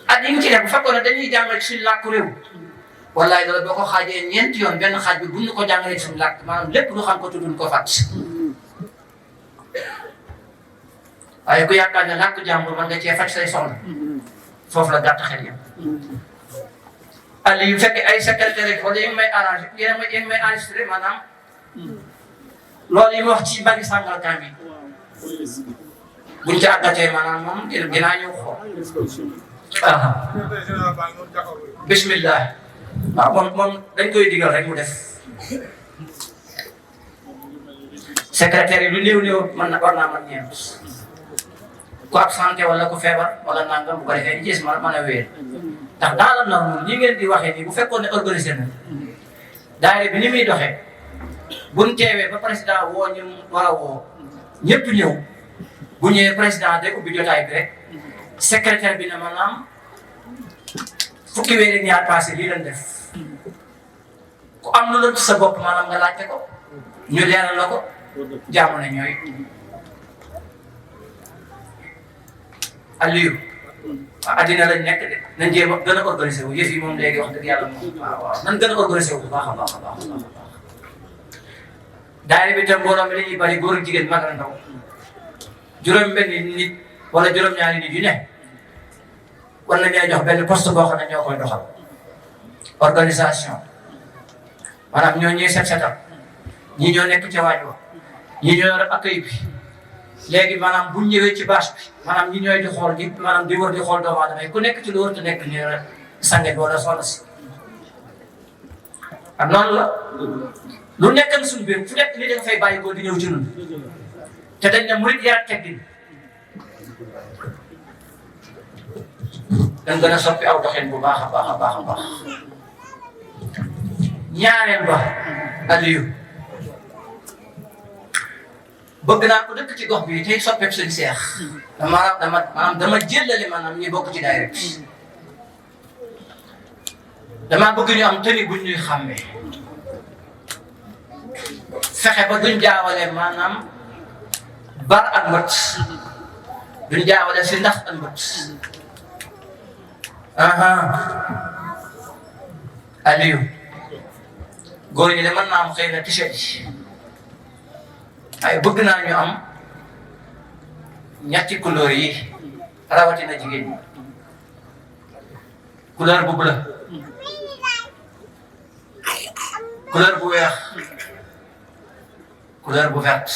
at yi ngi ci def bu fekkoon ne dañuy jàngal ci suñu làkku réew wallaay loolu boo ko xaajee ñeenti yoon benn xaaj bi buñ ñu ko jàngalee suñu làkk maanaam lépp lu xam ko tudduñ ko fàtt waaye ku yaakaar ne làkk jàmbur man nga cee faj say soxla foofu la gàtt xel yam Aliou yu fekkee ay secrétaire wala yi ngi may arrangé yéen a ngi may enregistré maanaam loolu yi ma wax ci bari Sangalkam bi buñ ci àggatee maanaam moom dinaa ñëw xool bismillah waaw moom dañ koy digal rek mu def secrétaire yi lu néew man na war naa man ñeent ku absenté wala ku feebar wala nangam bu ko defee ñu gis mën a wéer ndax dans la norme ñi ngeen di waxee nii bu fekkoon ne organisé na daayira bi ni muy doxee buñ teewee ba président woo ñu war a woo ñëpp ñëw bu ñëwee président day ubbi jotaay bi rek secrétaire bi ne maanaam fukki weer ak ñaar passé lii lañ def ku am lu la sa bopp maanaam nga laajte ko ñu leeral la ko jaamu ne ñooy Aliou addina lañ nekk de nañ jéem a gën a organisé wu yëf yi moom léegi wax dëgg yàlla moom waaw nan gën a organisé wu bu baax a baax a baax a baax daayira bi tam mbooloo mi dañuy bari góor ak jigéen mag ak ndaw juróom-benn nit wala juróom-ñaari nit yu ne war nañoo jox benn poste boo xam ne ñoo koy doxal organisation maanaam ñoo ñuy set setal ñii ñoo nekk ca waaj wa ñii ñoo yor accueil bi léegi maanaam bu ñëwee ci bâche bi maanaam ñi ñooy di xool di maanaam di wër di xool doomu aadama yi ku nekk ci lu wër te nekk nii rek sanget wala soxna si ak noonu la lu nekkal suñu biir fu nekk li da nga fay bàyyi ko di ñëw ci ñun te dañ ne murit yar ak teggin dañ gën a soppi aw doxin bu baax a baax a baax a baax ñaareel ba Aliou bëgg naa ko dëkk ci gox bi tey soppeeku sëñ Seex dama jëllale maanaam ñi bokk ci daayira bi damaa bëgg ñu am tëni buñ ñuy xàmmee fexe ba duñ jaawale maanaam bar ak mbët duñ jaawale si ndax ak mbët Aliou góor ñi de mën naa am xëy na t-shirt yi waaye bëgg naa ñu am ñetti couleur yi rawatina jigéen ñi couleur bu bleu couleur bu weex couleur bu verte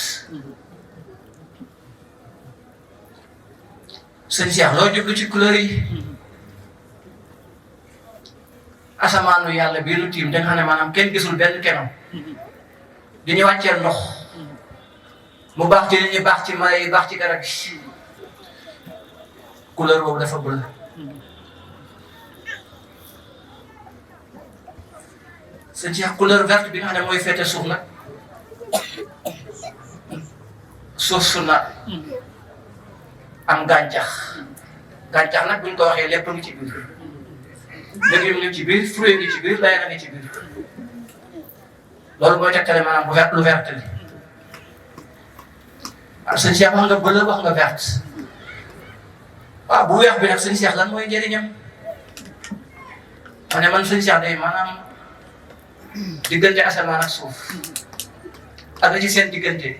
sëñ Cheikh loo jublu ci couleur yi asamaanu yàlla bii nu tiim da nga xam ne maanaam kenn gisul benn keno di ñu wàcceel ndox mu baax ci nit ñi baax ci mala yi baax ci garab yi couleur boobu dafa bël sëñ Cheikh couleur verte bi nga xam ne mooy féete suuf nag suuf su na am gàncax gàncax nag buñ ko waxee lépp ngi ci biir légume ngi ci biir fruit ngi ci biir lay na ngi ci biir loolu mooy tegtale maanaam bu vert lu verte li waaw sëñ Cheikh wax nga bleu wax nga verte waaw bu weex bi nag sëñ Cheikh lan mooy njëriñam ma ne man sëñ Cheikh day maanaam diggante asamaan ak suuf ak la ci seen diggante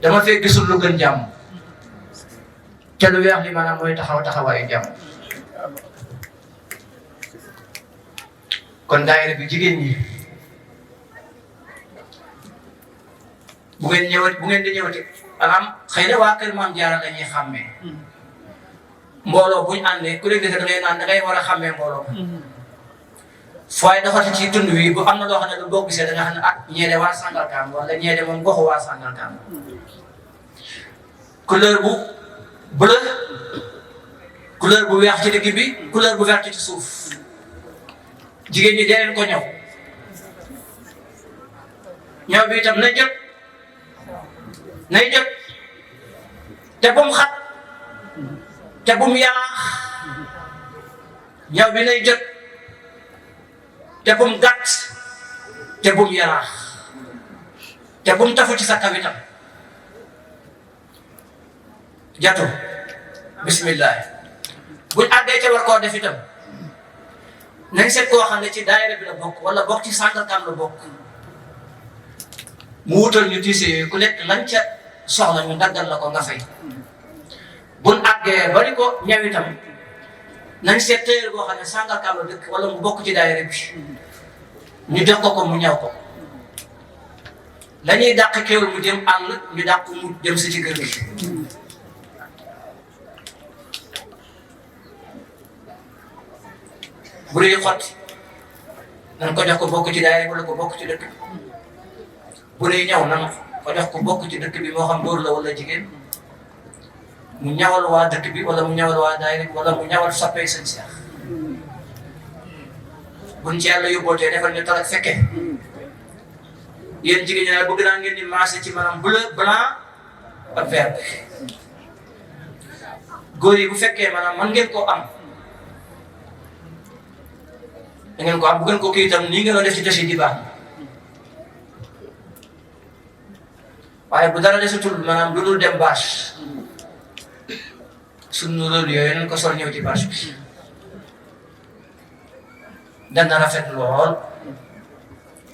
dama fee gisul lu gën jàmm te lu weex li maanaam mooy taxawaayu jàmm kon daayira bi jigéen ñi bu ngeen di ñëwati maanaam xëy na waa kër Maam Jaara la ñuy xàmmee mbooloo buñ àndee ku nekk da ngay naan da ngay war a xàmmee mbooloo fooy doxati ci tund wi bu am na loo xam ne lu boo gisee da nga xam ne ah ñee de waa Sangalkam wala ñee de moom goxu waa Sangalkam couleur bu bleu couleur bu weex ci digg bi couleur bu vert ci suuf jigéen ñi dee leen ko ñëw bi itam nay jot te bu mu xat te bu mu yaax ñëw bi nay jot te bu mu gàtt te bu mu yaraax te bu mu tafu ci sa kaw itam jatu bismillah buñ àggee ca war koo def itam nañ seet koo xam ne ci daayira bi la bokk wala bokk ci Sangalkam la bokk mu wutal ñu tiise ku nekk lañ ca soxla ñu daggal la ko nga fay buñ àggee bari ko ñëw itam nañ seet téere boo xam ne Sangalkam la dëkk wala mu bokk ci daayira bi ñu jox ko mu ñëw ko la ñuy dàq kéwél mu jëm àll ñu dàq mu jëm si ci kër gi bu dee xotti nan ko jox ko bokk ci daayira wala ko bokk ci dëkk bi bu dee ñaw nan ko jox ko bokk ci dëkk bi moo xam góor la wala jigéen mu ñawal waa dëkk bi wala mu ñawal waa daayira wala mu ñawal soppee sëñ Seex buñ ci yàlla yóbbootee defal ñu tal ak fekke yéen jigéen ñi daal bëgg naa ngeen di maase ci maanaam bleu blanc ak vert góor yi bu fekkee maanaam man ngeen koo am da ngeen ko am bu ngeen ko kii itam nii ngeen doon def ci tasi di baax na waaye bu dara desatul maanaam lu dul dem bâche sunu rôle yooyu nañ ko sol ñëw ci bâche bi dana rafet lool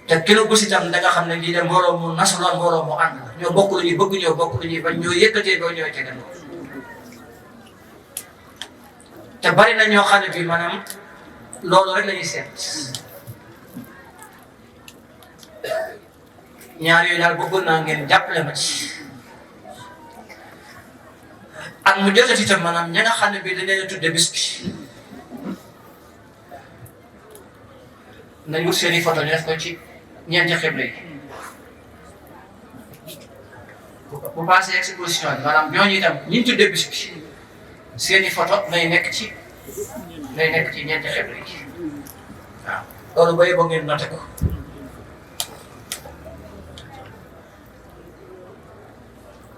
te kilo bu si tam da nga xam ne lii de mbooloo mu nasu la mbooloo mu ànd la ñoo bokk lu ñuy bëgg ñoo bokk lu ñuy bañ ñoo yëkkatee doo ñooy tegandoo te bari na ñoo xam ne bii maanaam loolu rek la ñuy seet ñaar yooyu daal bëggoon naa ngeen jàppale ma ci ak mu jotati itam maanaam ña nga xam ne bii dañ leen a tudde bis bi nañ wut seen i photo ñu def ko ci ñeenti xibla yi bu passé exposition bi maanaam ñooñu itam ñi ñu tuddee bis bi seen i photo nay nekk ci ñeenti xibla yi waaw loolu ba yóbboo ngeen noté ko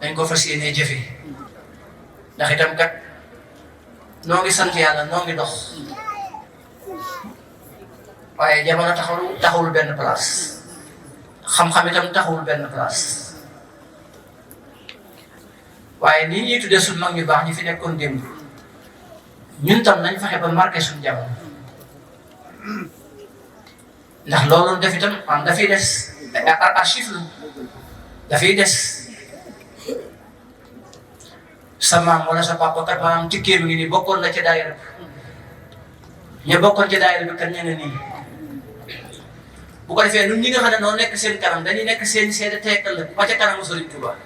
dañ ko fas yéenee jëfe ndax itam kat noo ngi sant yàlla noo ngi dox waaye jamono taxawul benn place xam-xam itam taxawul benn place waaye nii ñuy tuddee suñ mag ñu baax ñi fi nekkoon démb ñun tam nañ fexe ba marqué suñ jamono ndax loolu def itam am dafay des archive la dafay des sa maam wala sa papa kat maanaam tikkee bi ngi nii bokkoon na ci daayira bi ña bokkoon ci daayira bi kat ña nga nii bu ko defee ñun ñi nga xam ne noo nekk seen kanam dañuy nekk seen seede teekal la ba ca kanamu Sëriñ Tuuba